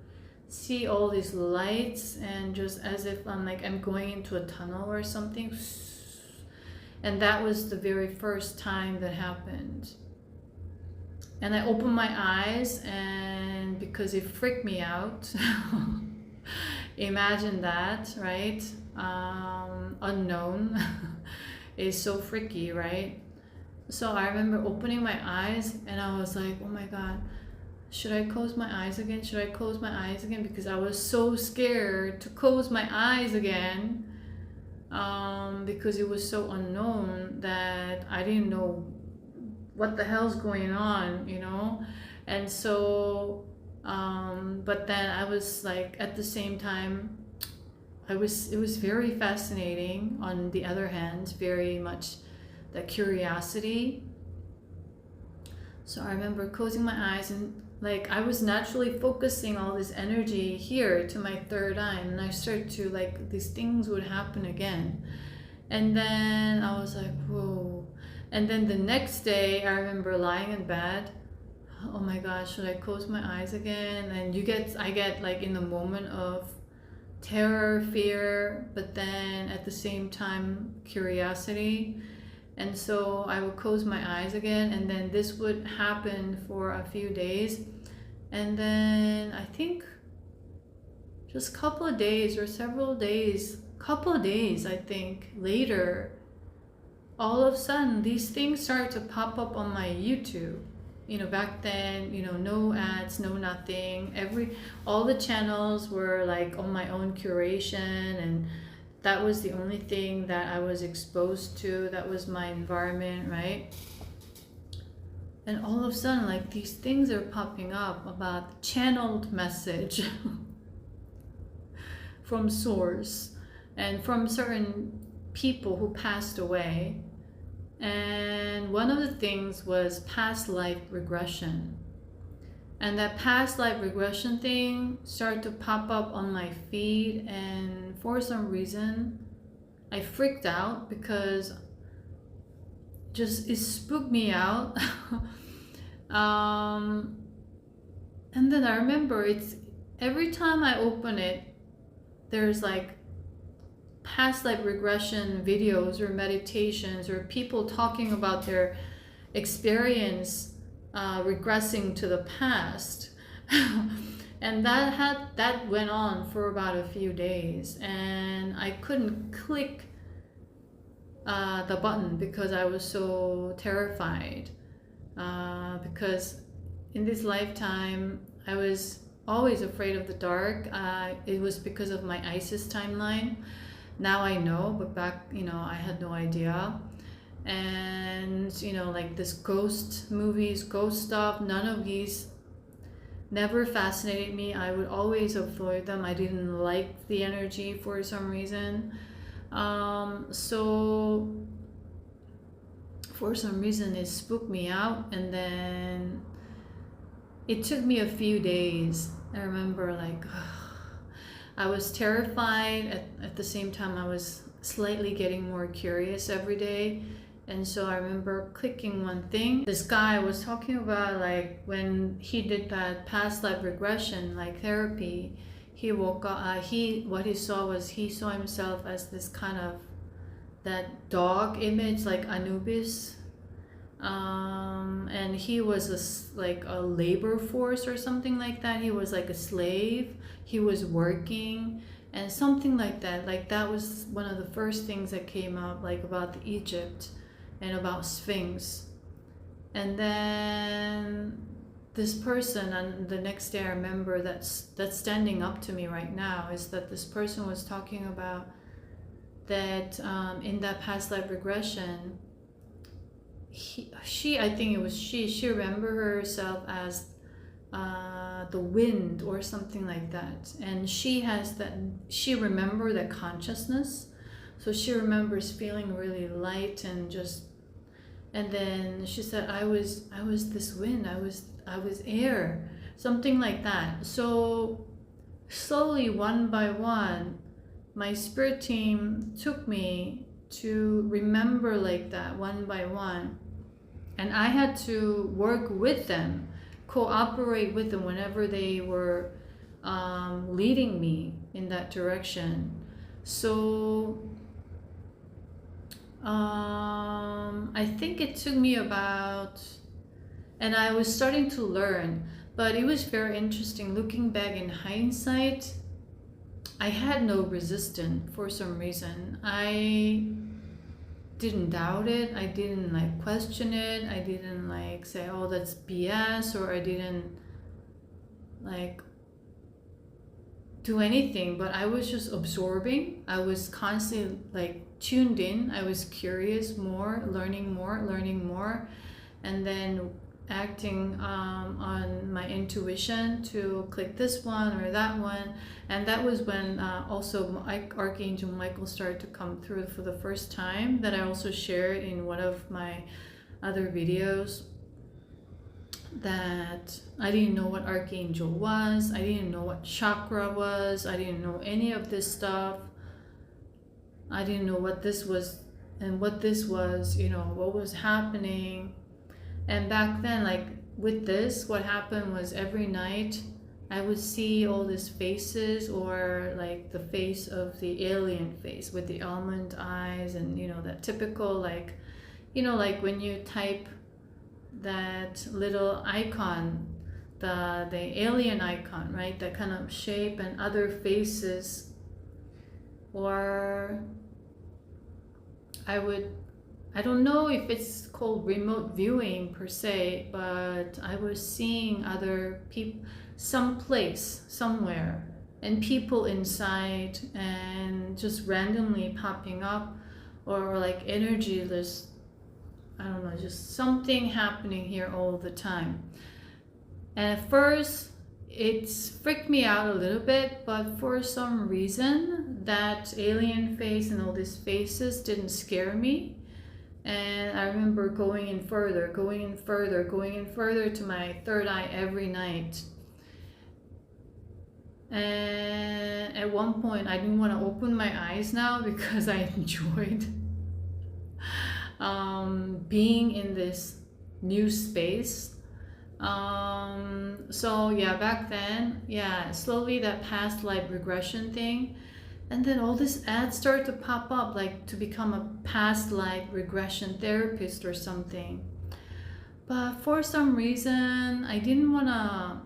see all these lights, and just as if I'm going into a tunnel or something. And that was the very first time that happened. And I opened my eyes, and because it freaked me out, imagine that, right? Unknown is so freaky, right? So I remember opening my eyes and I was like, oh my God, should I close my eyes again? Should I close my eyes again? Because I was so scared to close my eyes again, because it was so unknown that I didn't know what the hell's going on, And so but then I was like, at the same time, it was very fascinating. On the other hand, very much the curiosity. So I remember closing my eyes, and like I was naturally focusing all this energy here to my third eye, and I started to like these things would happen again. And then I was like, whoa. And then the next day I remember lying in bed, oh my gosh, should I close my eyes again? And I get like in the moment of terror, fear, but then at the same time curiosity. And so I would close my eyes again, and then this would happen for a few days. And then I think just couple of days I think later, all of a sudden these things started to pop up on my YouTube. Back then, no ads, no nothing. All the channels were like on my own curation, and that was the only thing that I was exposed to. That was my environment, right? And all of a sudden, like these things are popping up about channeled message from source and from certain people who passed away. And one of the things was past life regression. And that past life regression thing started to pop up on my feed, and for some reason I freaked out because it spooked me out. And then I remember every time I open it, there's like past life regression videos or meditations or people talking about their experience regressing to the past. And that went on for about a few days, and I couldn't click the button because I was so terrified, because in this lifetime I was always afraid of the dark. It was because of my ISIS timeline. Now I know, but back, I had no idea. And, like this ghost movies, ghost stuff, none of these never fascinated me. I would always avoid them. I didn't like the energy for some reason. So for some reason it spooked me out, and then it took me a few days. I remember like I was terrified. At the same time, I was slightly getting more curious every day. And so I remember clicking one thing. This guy was talking about like when he did that past life regression, like therapy, he woke up, what he saw was he saw himself as this kind of that dog image, like Anubis. And he was like a labor force or something like that. He was like a slave. He was working and something like that. Like that was one of the first things that came up, like about Egypt and about Sphinx. And then this person, and the next day I remember that's standing up to me right now, is that this person was talking about that in that past life regression, I think it was she remembered herself as the wind or something like that, and she remembered that consciousness, so she remembers feeling really light and just, and then she said I was this wind, I was air, something like that. So slowly, one by one, my spirit team took me to remember like that, one by one. And I had to work with them, cooperate with them whenever they were leading me in that direction. So I think it took me about, and I was starting to learn, but it was very interesting. Looking back in hindsight, I had no resistance for some reason. I didn't doubt it. I didn't like question it. I didn't like say, oh, that's BS, or I didn't like do anything, but I was just absorbing. I was constantly like tuned in. I was curious more, learning more, and then acting on my intuition to click this one or that one. And that was when also Archangel Michael started to come through for the first time, that I also shared in one of my other videos, that I didn't know what Archangel was, I didn't know what Chakra was, I didn't know any of this stuff. I didn't know what this was and what this was, you know, what was happening. And back then, like with this, what happened was every night I would see all these faces, or like the face of the alien face with the almond eyes, and you know, that typical, like, you know, like when you type that little icon, the alien icon, right? That kind of shape, and other faces. Or I don't know if it's called remote viewing per se, but I was seeing other people, someplace, somewhere, and people inside, and just randomly popping up, or like energy, there's, I don't know, just something happening here all the time. And at first, it's freaked me out a little bit, but for some reason, that alien face and all these faces didn't scare me. And I remember going in further to my third eye every night. And at one point, I didn't want to open my eyes now because I enjoyed being in this new space. So yeah, back then, yeah, slowly that past life regression thing. And then all these ads started to pop up, like to become a past life regression therapist or something. But for some reason, I didn't want to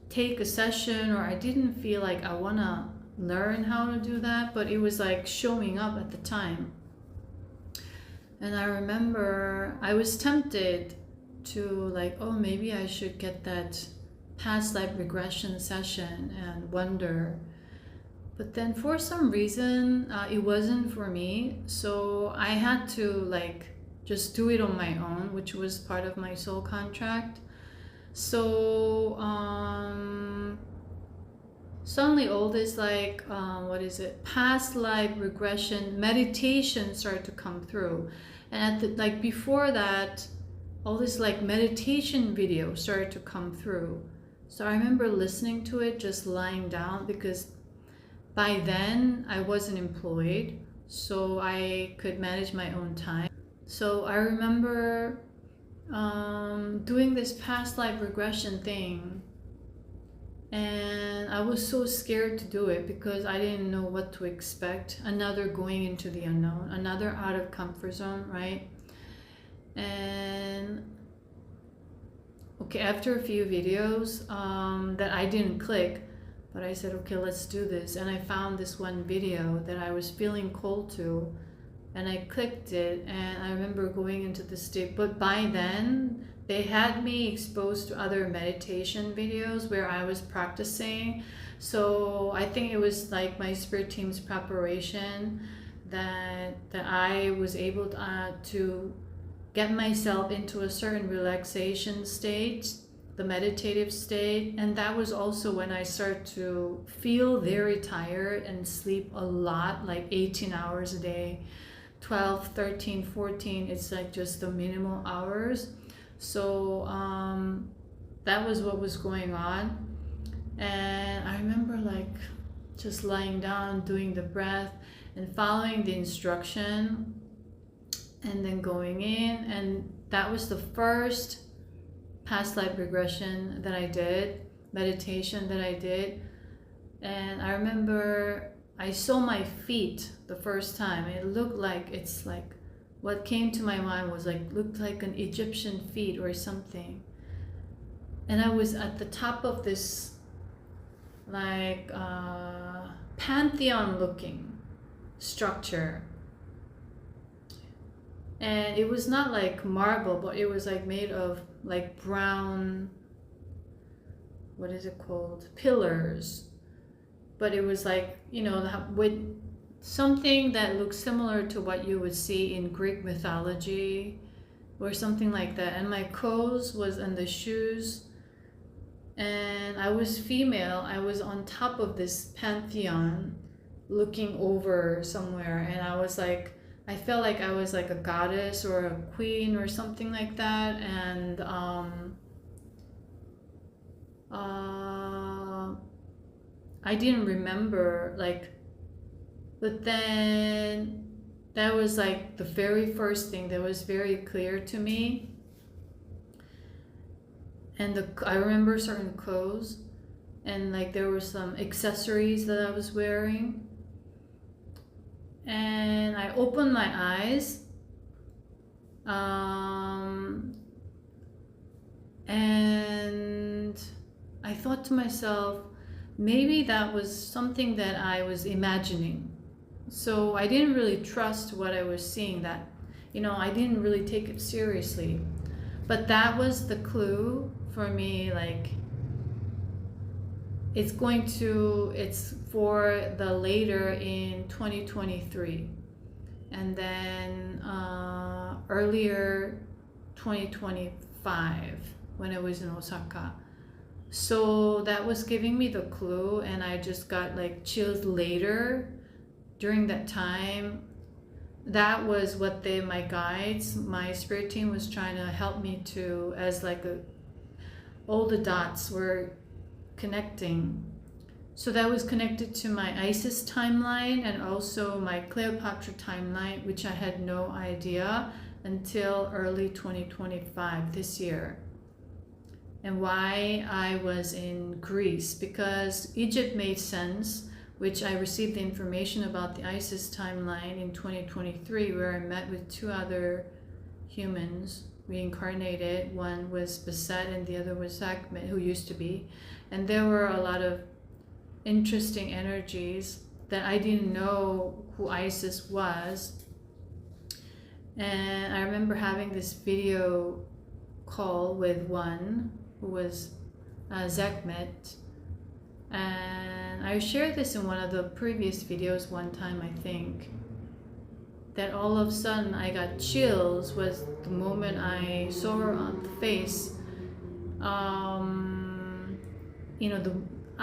take a session, or I didn't feel like I want to learn how to do that, but it was like showing up at the time. And I remember I was tempted to like, oh, maybe I should get that past life regression session and wonder. But then for some reason, it wasn't for me. So I had to like just do it on my own, which was part of my soul contract. So suddenly all this like past life regression meditation started to come through. And at the, like before that, all this like meditation video started to come through. So I remember listening to it just lying down, because by then I wasn't employed, so I could manage my own time. So I remember doing this past life regression thing, and I was so scared to do it because I didn't know what to expect. Another going into the unknown, another out of comfort zone, right? And okay, after a few videos that I didn't click, but I said, okay, let's do this. And I found this one video that I was feeling cold to, and I clicked it, and I remember going into the state. But by then, they had me exposed to other meditation videos where I was practicing. So I think it was like my spirit team's preparation that I was able to get myself into a certain relaxation state, the meditative state. And that was also when I started to feel very tired and sleep a lot, like 18 hours a day, 12, 13, 14. It's like just the minimal hours. So that was what was going on. And I remember like just lying down, doing the breath and following the instruction, and then going in. And that was the first past life regression that I did, meditation that I did. And I remember I saw my feet the first time. It looked like, it's like, what came to my mind was like, looked like an Egyptian feet or something. And I was at the top of this like pantheon looking structure. And it was not like marble, but it was like made of like brown, what is it called? Pillars. But it was like, you know, with something that looks similar to what you would see in Greek mythology or something like that. And my toes was in the shoes, and I was female. I was on top of this pantheon looking over somewhere, and I was like, I felt like I was like a goddess or a queen or something like that. And I didn't remember like, but then that was like the very first thing that was very clear to me. And I remember certain clothes, and like there were some accessories that I was wearing. And I opened my eyes, and I thought to myself, maybe that was something that I was imagining. So I didn't really trust what I was seeing, that, you know, I didn't really take it seriously. But that was the clue for me, like, it's for the later in 2023, and then earlier 2025 when I was in Osaka. So that was giving me the clue, and I just got like chills later during that time. That was what my guides, my spirit team was trying to help me to, as like all the dots were connecting. So that was connected to my Isis timeline and also my Cleopatra timeline, which I had no idea until early 2025, this year. And why I was in Greece, because Egypt made sense, which I received the information about the Isis timeline in 2023, where I met with two other humans reincarnated. One was Beset and the other was Sekhmet, who used to be. And there were a lot of interesting energies that I didn't know who Isis was. And I remember having this video call with one who was Sekhmet. And I shared this in one of the previous videos one time, I think, that all of a sudden I got chills was the moment I saw her on the face. You know,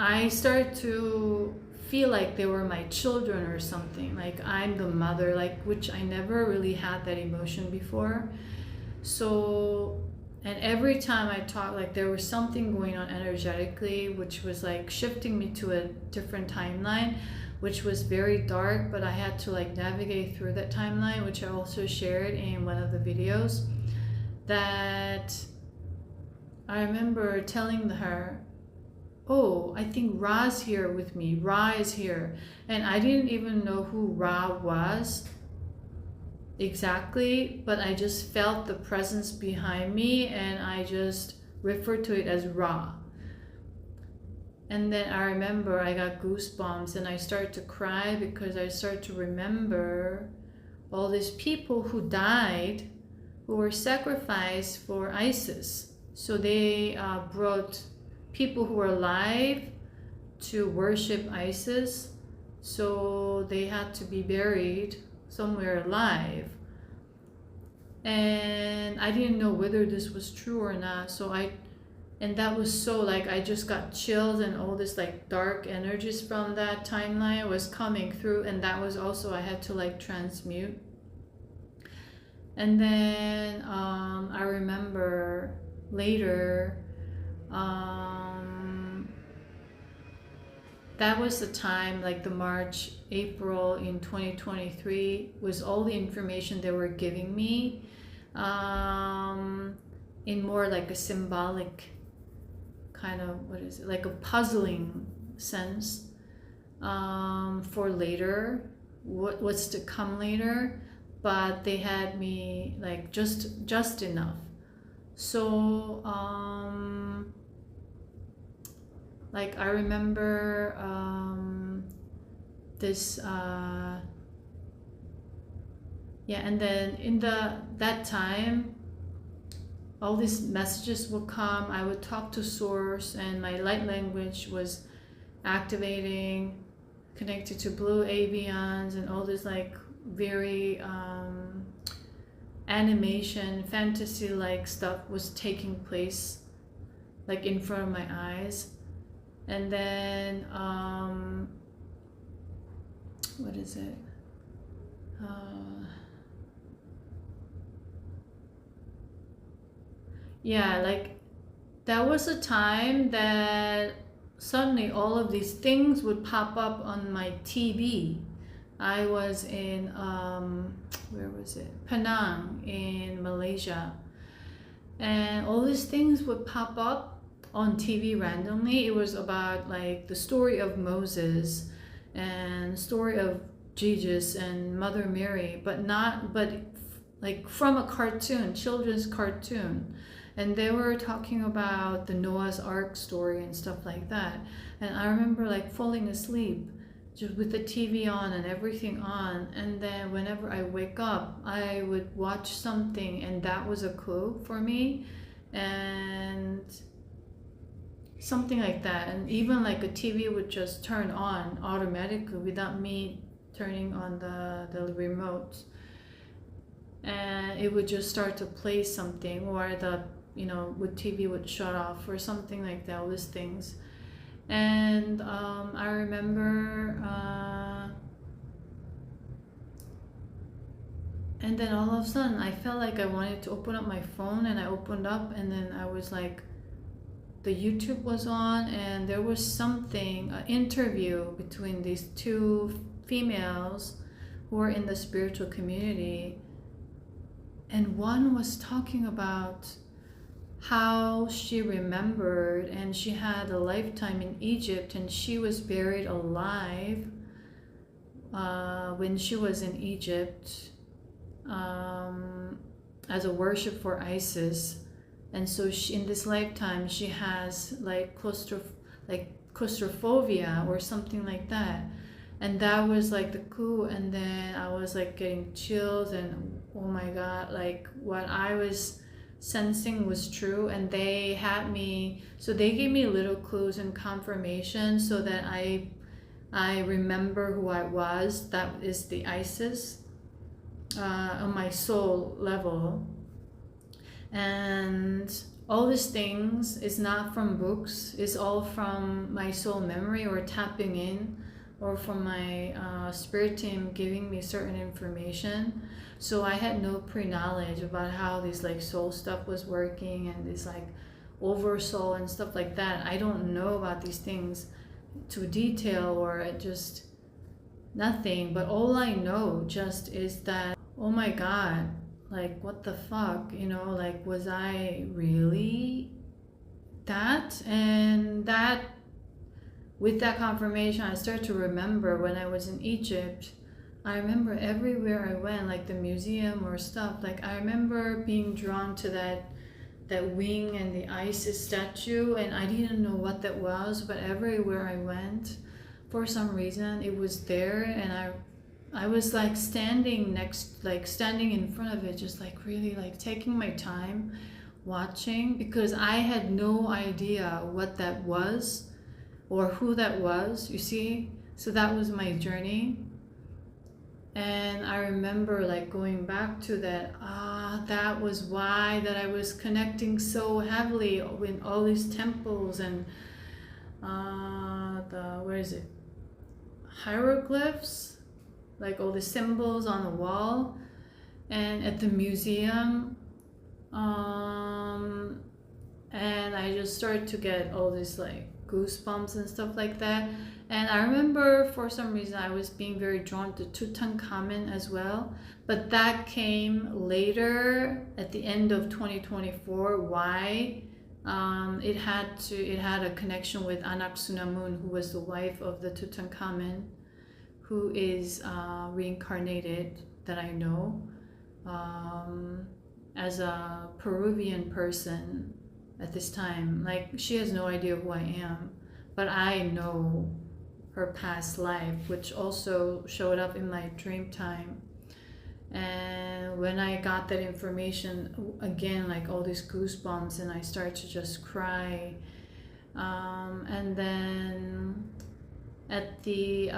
I started to feel like they were my children or something, like I'm the mother, like, which I never really had that emotion before. So, and every time I talked, like there was something going on energetically which was like shifting me to a different timeline, which was very dark, but I had to like navigate through that timeline, which I also shared in one of the videos. That I remember telling her, oh, I think Ra's here with me. Ra is here. And I didn't even know who Ra was exactly, but I just felt the presence behind me and I just referred to it as Ra. And then I remember I got goosebumps and I started to cry because I started to remember all these people who died, who were sacrificed for Isis. So they brought people who were alive to worship Isis, so they had to be buried somewhere alive. And I didn't know whether this was true or not, and that was so like I just got chills, and all this like dark energies from that timeline was coming through, and that was also I had to like transmute. And then I remember later, that was the time, like the March, April in 2023 was all the information they were giving me, in more like a symbolic kind of, what is it, like a puzzling sense, for later, what's to come later. But they had me like just enough. So like I remember this yeah, and then in that time all these messages would come. I would talk to source and my light language was activating, connected to blue avians, and all this like very animation fantasy like stuff was taking place like in front of my eyes. And then what is it, yeah, like that was a time that suddenly all of these things would pop up on my TV. I was in where was it, Penang in Malaysia, and all these things would pop up on TV randomly. It was about like the story of Moses and story of Jesus and Mother Mary, but like from a cartoon, children's cartoon. And they were talking about the Noah's Ark story and stuff like that. And I remember like falling asleep just with the TV on and everything on. And then whenever I wake up, I would watch something, and that was a clue for me. And something like that. And even like a TV would just turn on automatically without me turning on the remote. And it would just start to play something, or the TV would shut off or something like that, all these things. And I remember and then all of a sudden I felt like I wanted to open up my phone, and I opened up, and then I was like, the YouTube was on, and there was something, an interview between these two females who were in the spiritual community, and one was talking about how she remembered, and she had a lifetime in Egypt, and she was buried alive when she was in Egypt as a worship for Isis. And so in this lifetime she has like claustrophobia or something like that. And that was like the clue. And then I was like getting chills, and oh my god, like what I was sensing was true. And they had me, so they gave me little clues and confirmation so that I remember who I was. That is the Isis on my soul level. And all these things is not from books. It's all from my soul memory or tapping in, or from my spirit team giving me certain information. So I had no pre-knowledge about how this like soul stuff was working and this like oversoul and stuff like that. I don't know about these things to detail or just nothing. But all I know just is that, oh my God, like what the fuck, you know, like was I really that? And that, with that confirmation, I started to remember when I was in Egypt. I remember everywhere I went, like the museum or stuff, like I remember being drawn to that wing and the Isis statue, and I didn't know what that was, but everywhere I went, for some reason, it was there, and I was like standing in front of it, just like really like taking my time watching, because I had no idea what that was or who that was, you see. So that was my journey. And I remember like going back to that, that was why that I was connecting so heavily with all these temples and hieroglyphs, like all the symbols on the wall, and at the museum. And I just started to get all this like goosebumps and stuff like that. And I remember for some reason I was being very drawn to Tutankhamun as well, but that came later at the end of 2024. Why? It had a connection with Anak-Sunamun, who was the wife of the Tutankhamun, who is reincarnated, that I know, as a Peruvian person at this time. Like, she has no idea who I am, but I know her past life, which also showed up in my dream time. And when I got that information, again, like all these goosebumps, and I started to just cry. And then at the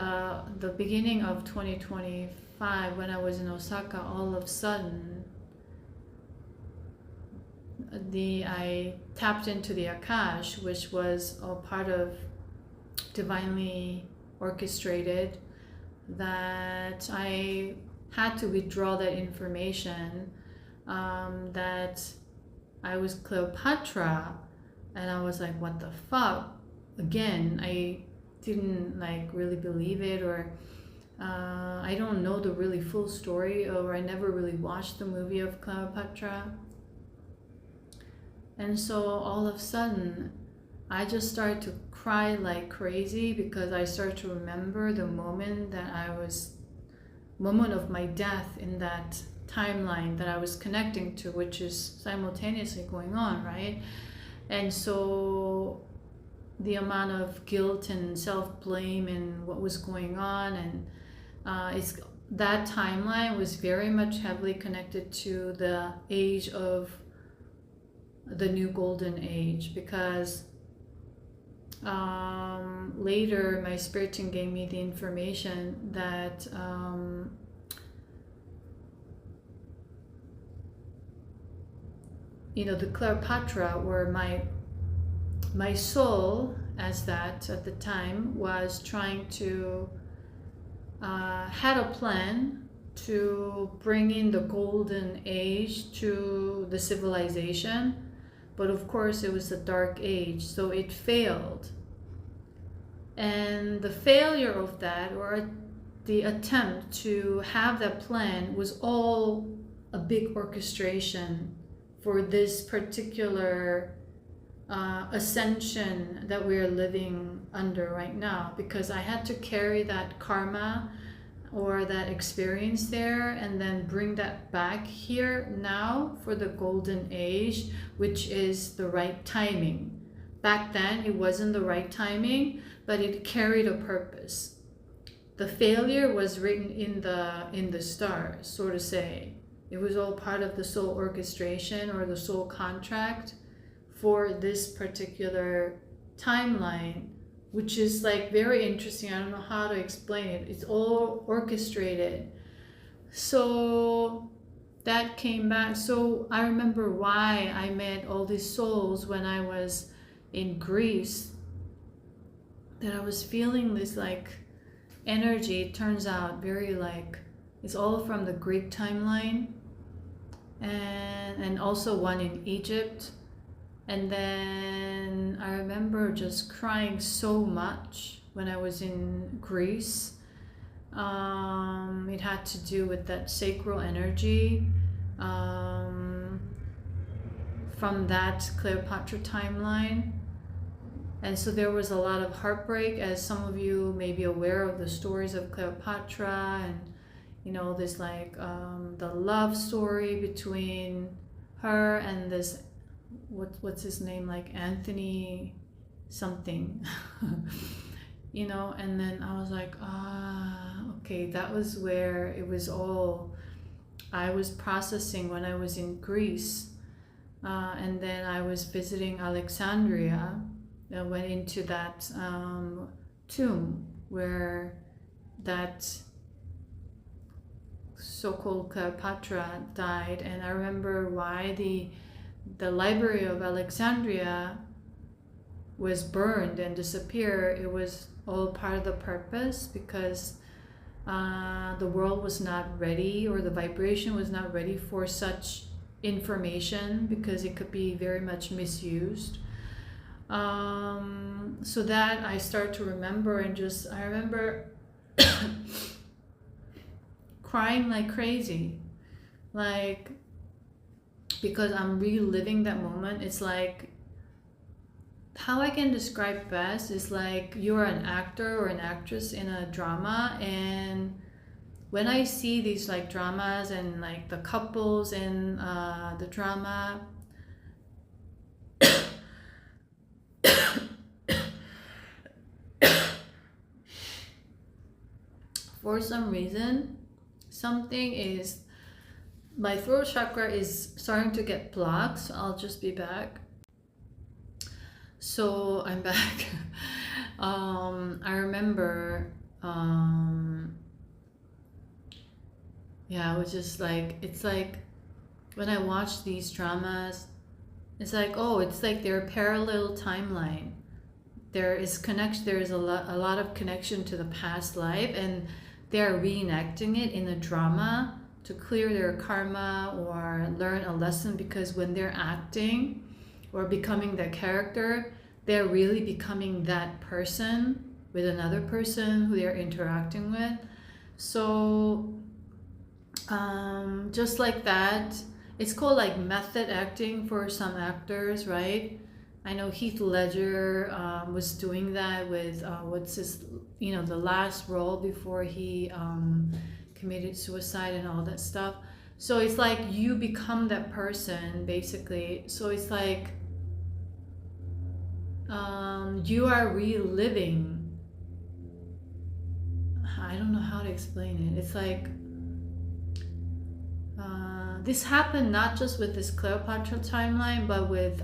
beginning of 2025, when I was in Osaka, all of a sudden, I tapped into the Akash, which was a part of divinely orchestrated, that I had to withdraw that information, that I was Cleopatra, and I was like, what the fuck? Again, I didn't like really believe it, or I don't know the really full story, or I never really watched the movie of Cleopatra. And so all of a sudden, I just started to cry like crazy, because I started to remember the moment of my death in that timeline that I was connecting to, which is simultaneously going on, right? And so the amount of guilt and self-blame and what was going on, and that timeline was very much heavily connected to the age of the new golden age, because later my spirit team gave me the information that the Cleopatra, or my soul, as that at the time, was trying to had a plan to bring in the golden age to the civilization. But of course it was the dark age, so it failed. And the failure of that, or the attempt to have that plan, was all a big orchestration for this particular ascension that we are living under right now. Because I had to carry that karma or that experience there, and then bring that back here now for the golden age, which is the right timing. Back then it wasn't the right timing, but it carried a purpose. The failure was written in the stars, so to say. It was all part of the soul orchestration, or the soul contract for this particular timeline, which is like very interesting. I don't know how to explain it. It's all orchestrated. So that came back. So I remember why I met all these souls when I was in Greece, that I was feeling this like energy. It turns out very like, it's all from the Greek timeline, and also one in Egypt. And then I remember just crying so much when I was in Greece. It had to do with that sacral energy from that Cleopatra timeline. And so there was a lot of heartbreak, as some of you may be aware of the stories of Cleopatra, and you know, this like the love story between her and this, what's his name, like Anthony something. You know, and then I was like, okay, that was where it was all I was processing when I was in Greece. And then I was visiting Alexandria. I went into that tomb where that so-called Cleopatra died. And I remember why the Library of Alexandria was burned and disappeared. It was all part of the purpose, because the world was not ready, or the vibration was not ready for such information, because it could be very much misused. So that I start to remember, and just I remember crying like crazy, like, because I'm reliving that moment. It's like, how I can describe best is like, you're an actor or an actress in a drama, and when I see these like dramas and like the couples in the drama, for some reason, something is, my throat chakra is starting to get blocked. So I'll just be back. So I'm back. I remember, yeah, it was just like, it's like when I watch these dramas, it's like, oh, it's like they're a parallel timeline. There is connection. There is a lot of connection to the past life, and they're reenacting it in a drama to clear their karma or learn a lesson, because when they're acting or becoming that character, they're really becoming that person with another person who they're interacting with. So just like that, it's called like method acting for some actors, right? I know Heath Ledger was doing that with what's his, you know, the last role before he committed suicide and all that stuff. So it's like you become that person basically. So it's like you are reliving. I don't know how to explain it. It's like this happened not just with this Cleopatra timeline, but with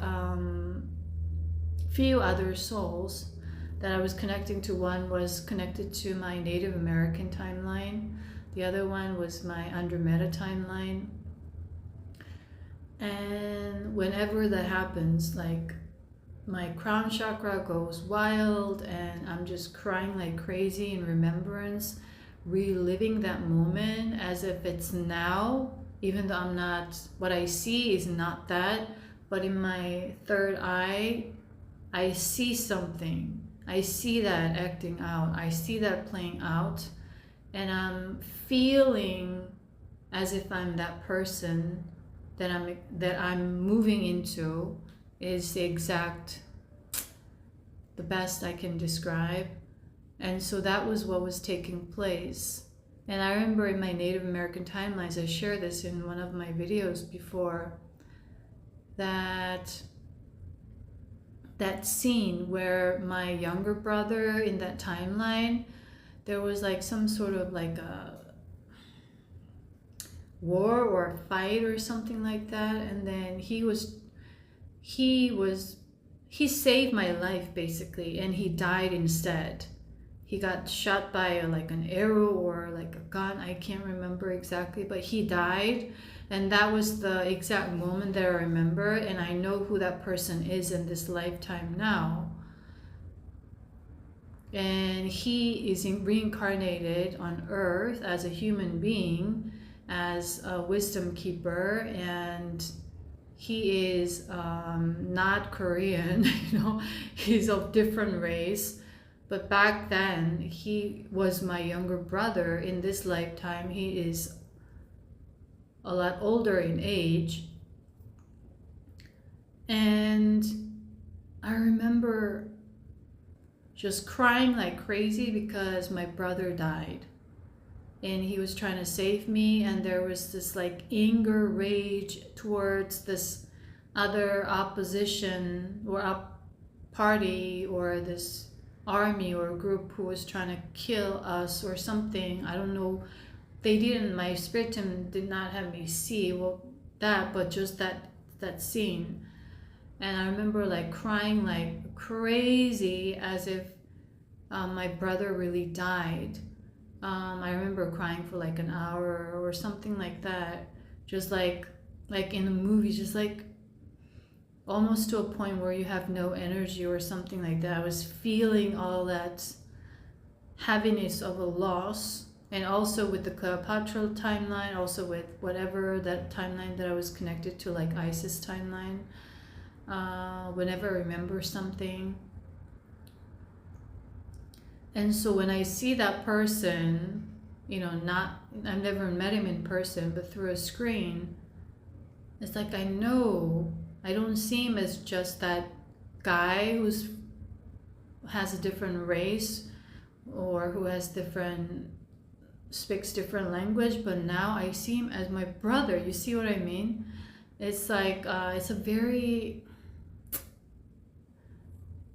few other souls that I was connecting to. One was connected to my Native American timeline. The other one was my Andromeda timeline. And whenever that happens, like my crown chakra goes wild and I'm just crying like crazy in remembrance, reliving that moment as if it's now, even though I'm not, what I see is not that, but in my third eye, I see something. I see that acting out. I see that playing out. And I'm feeling as if I'm that person that I'm moving into, is the best I can describe. And so that was what was taking place. And I remember in my Native American timelines, I shared this in one of my videos before, that scene where my younger brother in that timeline, there was like some sort of like a war or a fight or something like that, and then he saved my life basically, and he died instead. he got shot by like an arrow or like a gun. I can't remember exactly, but he died. And that was the exact moment that I remember. And I know who that person is in this lifetime now. And he is reincarnated on Earth as a human being, as a wisdom keeper, and he is not Korean, you know, he's of different race. But back then, he was my younger brother. In this lifetime, he is a lot older in age. And I remember just crying like crazy because my brother died. And he was trying to save me, and there was this like anger, rage towards this other opposition or party or this army or group who was trying to kill us or something. I don't know. They didn't, my spirit team did not have me see that, but just that scene. And I remember like crying like crazy as if my brother really died. I remember crying for like an hour or something like that. Just like in the movies, just like almost to a point where you have no energy or something like that. I was feeling all that heaviness of a loss. And also with the Cleopatra timeline, also with whatever that timeline that I was connected to, like Isis timeline. Whenever I remember something. And so when I see that person, you know, I've never met him in person, but through a screen, it's like I know, I don't see him as just that guy who has a different race or who speaks different language, but now I see him as my brother. You see what I mean? It's like, it's a very,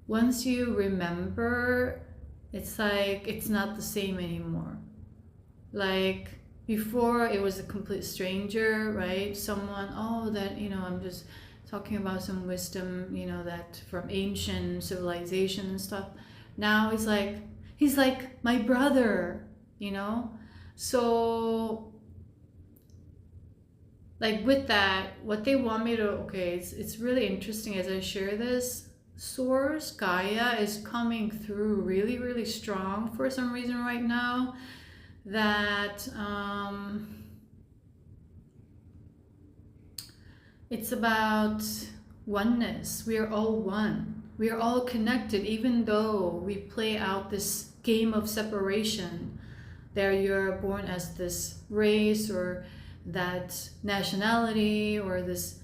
once you remember, it's like, it's not the same anymore. Like before it was a complete stranger, right? Someone, that, you know, I'm just talking about some wisdom, you know, that from ancient civilization and stuff. Now it's like, he's like my brother, you know? So like with that, what they want me to, it's really interesting as I share this. Source Gaia is coming through really, really strong for some reason right now. That it's about oneness. We are all one. We are all connected, even though we play out this game of separation. There you're born as this race or that nationality or this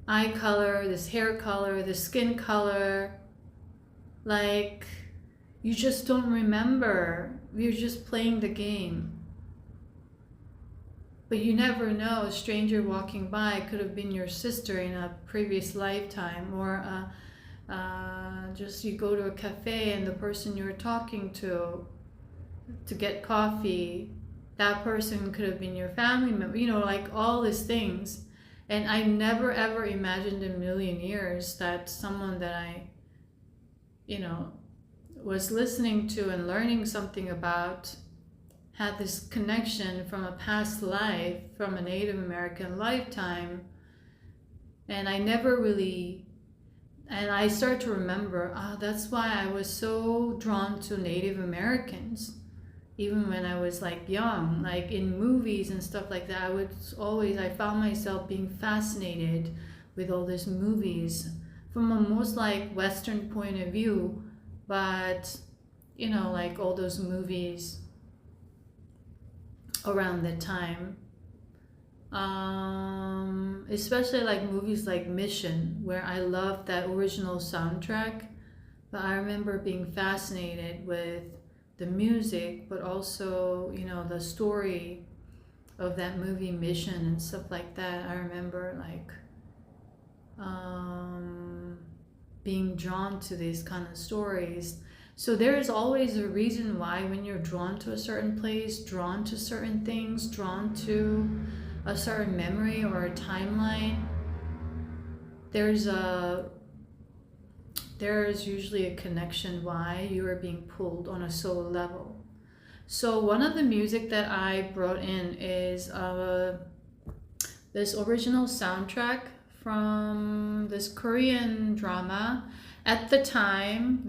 eye color, this hair color, this skin color. Like, you just don't remember. You're just playing the game. But you never know, a stranger walking by could have been your sister in a previous lifetime, or just you go to a cafe and the person you're talking to get coffee, that person could have been your family member, you know, like all these things. And I never ever imagined in a million years that someone that I, you know, was listening to and learning something about had this connection from a past life, from a Native American lifetime. And I never really, and I start to remember, that's why I was so drawn to Native Americans. Even when I was like young, like in movies and stuff like that, I found myself being fascinated with all these movies from a most like Western point of view, but you know, like all those movies around that time, especially like movies like Mission, where I loved that original soundtrack, but I remember being fascinated with the music, but also, you know, the story of that movie Mission and stuff like that. I remember like being drawn to these kind of stories. So there is always a reason why when you're drawn to a certain place, drawn to certain things, drawn to a certain memory or a timeline, there's a there is usually a connection why you are being pulled on a soul level. So one of the music that I brought in is this original soundtrack from this Korean drama. At the time,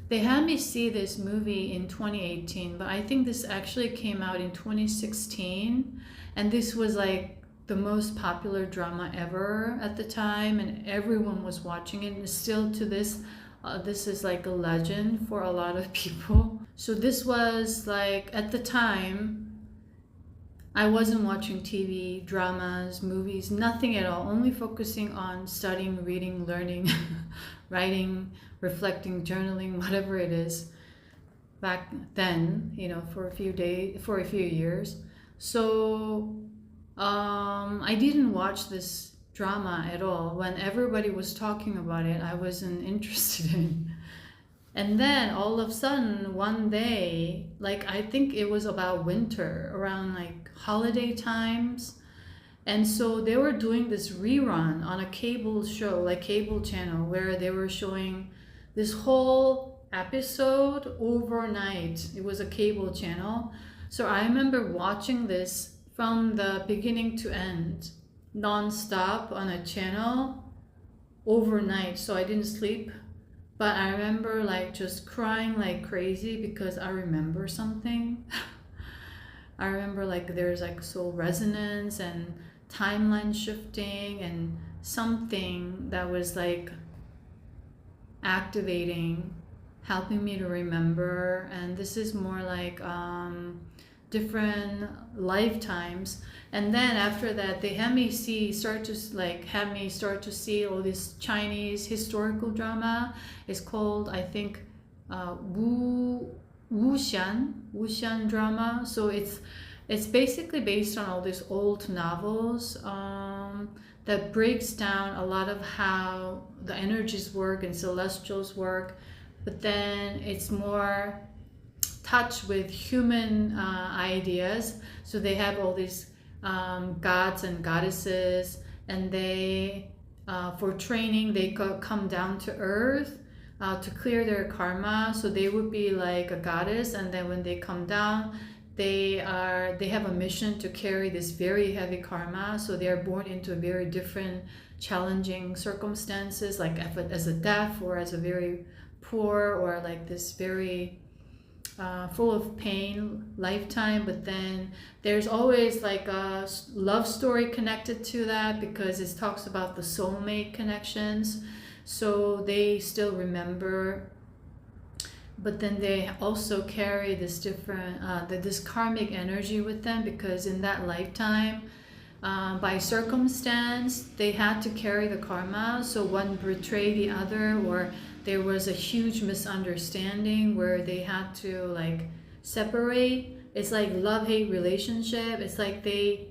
they had me see this movie in 2018, but I think this actually came out in 2016, and this was like the most popular drama ever at the time, and everyone was watching it, and still to this is like a legend for a lot of people. So this was like, at the time, I wasn't watching TV, dramas, movies, nothing at all, only focusing on studying, reading, learning, writing, reflecting, journaling, whatever it is back then, for a few years. So I didn't watch this drama at all. When everybody was talking about it, I wasn't interested in. And then all of a sudden, one day, like I think it was about winter, around like holiday times. And so they were doing this rerun on a cable show, like cable channel, where they were showing this whole episode overnight. It was a cable channel. So I remember watching this from the beginning to end, non-stop on a channel overnight. So I didn't sleep. But I remember like just crying like crazy because I remember something. I remember like there's like soul resonance and timeline shifting and something that was like activating, helping me to remember. And this is more like different lifetimes. And then after that, they had me start to see all this Chinese historical drama. It's called, I think, Wuxian drama. So it's basically based on all these old novels that breaks down a lot of how the energies work and celestials work, but then it's more touch with human ideas. So they have all these gods and goddesses, and they for training they come down to earth to clear their karma. So they would be like a goddess, and then when they come down, they have a mission to carry this very heavy karma. So they are born into very different challenging circumstances, like as a deaf, or as a very poor, or like this very full of pain lifetime. But then there's always like a love story connected to that, because it talks about the soulmate connections. So they still remember, but then they also carry this different this karmic energy with them, because in that lifetime, by circumstance, they had to carry the karma. So one betrayed the other, or there was a huge misunderstanding where they had to like separate. It's like love-hate relationship. It's like they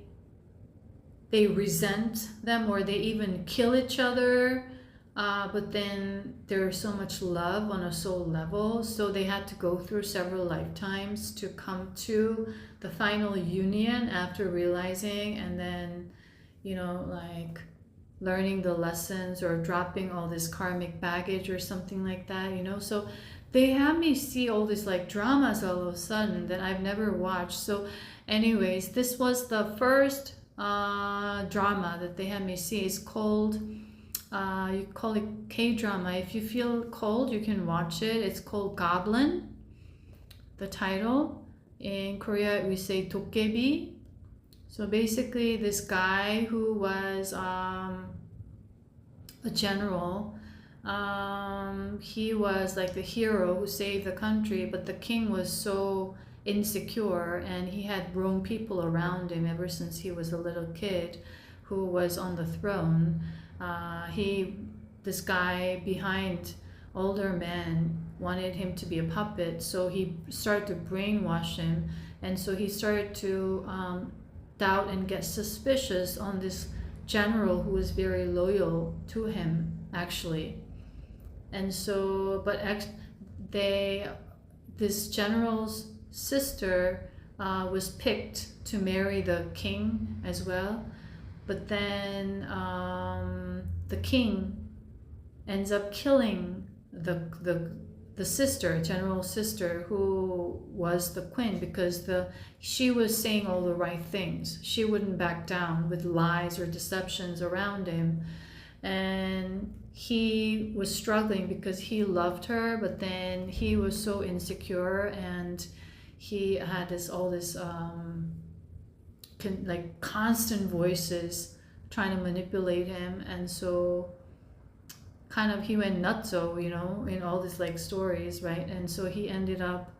resent them, or they even kill each other. But then there's so much love on a soul level. So they had to go through several lifetimes to come to the final union after realizing, and then, like learning the lessons or dropping all this karmic baggage or something like that, So they had me see all these like dramas all of a sudden that I've never watched. So anyways, this was the first drama that they had me see. It's called, you call it K-drama. If you feel cold, you can watch it. It's called Goblin, the title. In Korea, we say Dokkebi. So basically, this guy who was a general, he was like the hero who saved the country, but the king was so insecure, and he had wrong people around him ever since he was a little kid who was on the throne. This guy behind older men wanted him to be a puppet, so he started to brainwash him, and so he started to doubt and get suspicious on this general who was very loyal to him, actually. And so, this general's sister was picked to marry the king as well. But then the king ends up killing the sister, general sister, who was the queen, because she was saying all the right things. She wouldn't back down with lies or deceptions around him. And he was struggling because he loved her, but then he was so insecure, and he had all this like constant voices trying to manipulate him, and so kind of he went nutso, in all these like stories, right? And so he ended up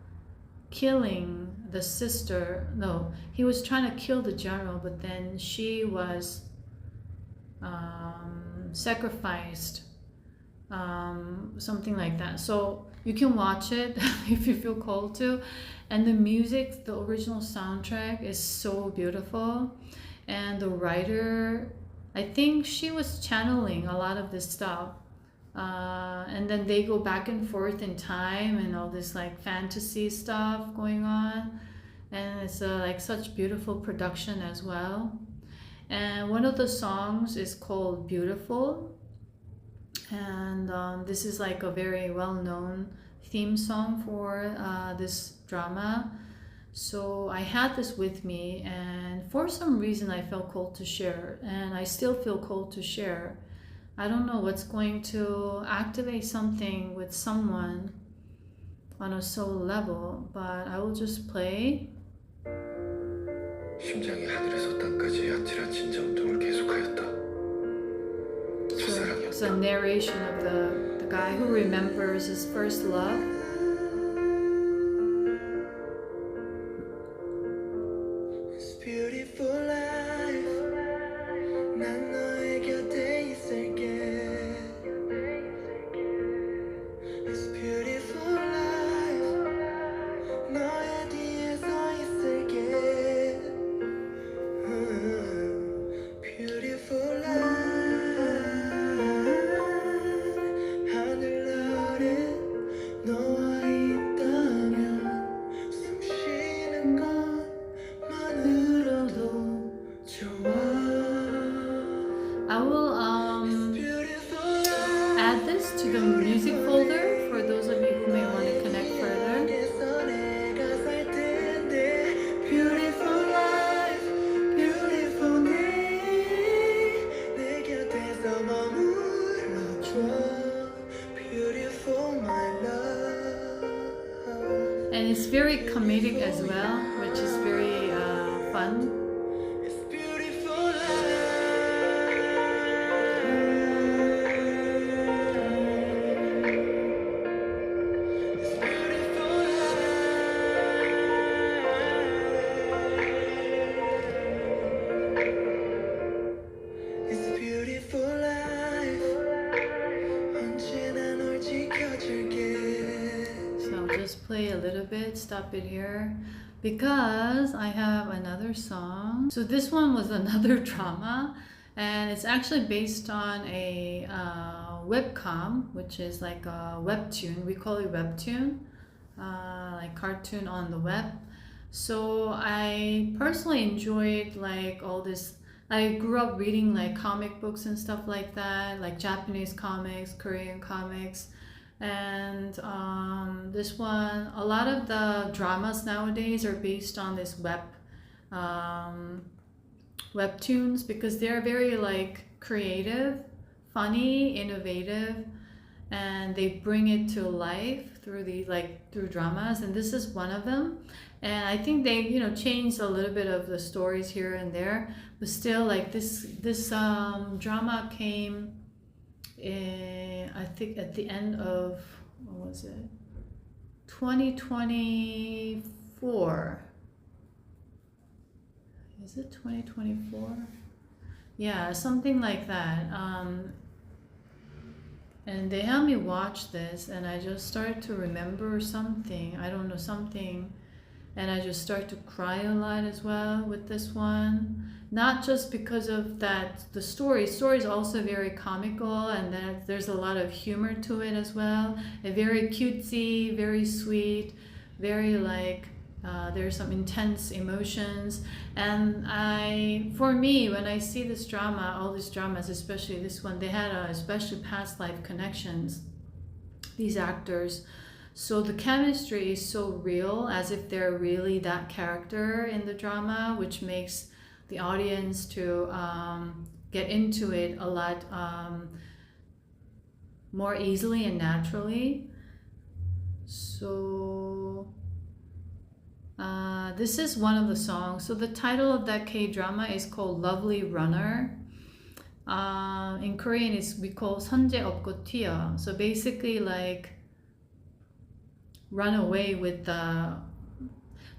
killing the sister. No, he was trying to kill the general, but then she was sacrificed, something like that. So you can watch it if you feel called to. And the music, the original soundtrack, is so beautiful, and the writer, I think she was channeling a lot of this stuff, and then they go back and forth in time and all this like fantasy stuff going on, and it's like such beautiful production as well. And one of the songs is called Beautiful, and this is like a very well-known theme song for this drama. So I had this with me, and for some reason I felt called to share, and I still feel called to share. I don't know what's going to activate something with someone on a soul level, but I will just play. 심장이 하늘에서 땅까지 아찔한 운동을 계속하였다. So it's a narration of the guy who remembers his first love. It's beautiful life. 난 너의 곁에 있을게. It's beautiful life. 너의 뒤에 서 있을게. Beautiful life. 하늘 아래 너와 있다면 숨 쉬는 것만으로도 좋아. I will add this to the music folder for those of you who may want to connect further. Beautiful life, beautiful day. 내 곁에서 머물러줘. Beautiful my love. And it's very comedic as well, which is very fun. It's beautiful life. It's beautiful life. It's beautiful life. 언제나 널 지켜줄게. So I'll just play a little bit, stop it here, because I have another song. So this one was another drama, and it's actually based on a webcomm, which is like a webtoon. We call it webtoon, like cartoon on the web. So I personally enjoyed like all this. I grew up reading like comic books and stuff like that, like Japanese comics, Korean comics. And this one, a lot of the dramas nowadays are based on this webtoons, because they're very like creative, funny, innovative, and they bring it to life through through dramas, and this is one of them. And I think they changed a little bit of the stories here and there, but still like this drama came I think at the end of, what was it, 2024. Is it 2024? Yeah, something like that. And they had me watch this, and I just started to remember something. I don't know, something. And I just started to cry a lot as well with this one. Not just because of that, the story is also very comical, and then there's a lot of humor to it as well. A very cutesy, very sweet, very like There's some intense emotions, and for me, when I see this drama, all these dramas, especially this one, they had especially past life connections, these actors. So the chemistry is so real, as if they're really that character in the drama, which makes the audience to get into it a lot more easily and naturally. So this is one of the songs. So the title of that K-drama is called Lovely Runner. In Korean we call 선제 업고 튀어. So basically like run away with the...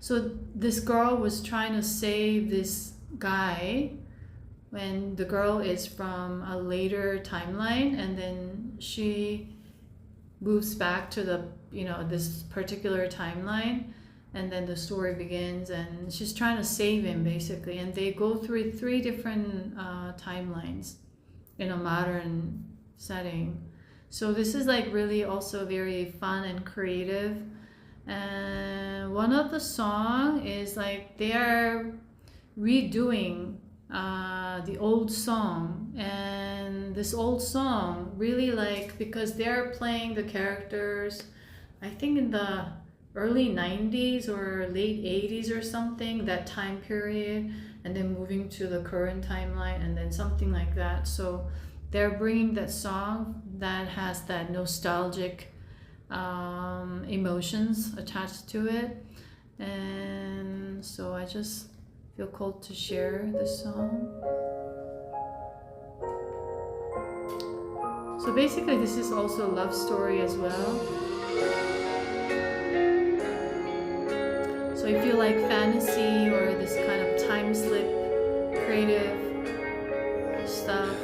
So this girl was trying to save this guy when the girl is from a later timeline, and then she moves back to the, this particular timeline, and then the story begins, and she's trying to save him basically, and they go through 3 different timelines in a modern setting. So this is like really also very fun and creative. And one of the song is like they are redoing the old song, and this old song really like, because they're playing the characters I think in the early 90s or late 80s or something, that time period, and then moving to the current timeline and then something like that. So they're bringing that song that has that nostalgic emotions attached to it, and so I just feel called to share this song. So basically this is also a love story as well. So if you like fantasy or this kind of time slip creative stuff,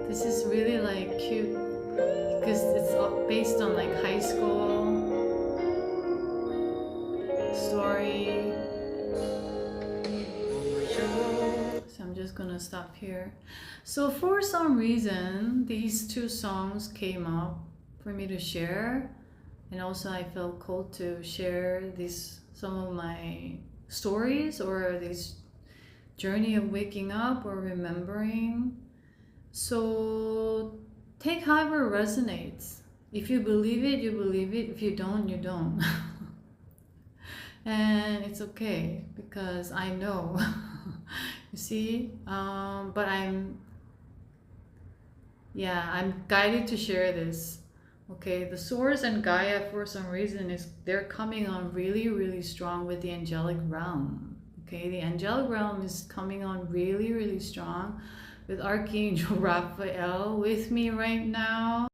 this is really like cute because it's based on like high school story. So I'm just gonna stop here. So for some reason these 2 songs came up for me to share, and also I felt called to share some of my stories or this journey of waking up or remembering. So take however resonates. If you believe it, you believe it. If you don't, you don't. And it's okay, because I know. You see, but I'm guided to share this. Okay, the Source and Gaia, for some reason, they're coming on really, really strong with the angelic realm. Okay, the angelic realm is coming on really, really strong with Archangel Raphael with me right now.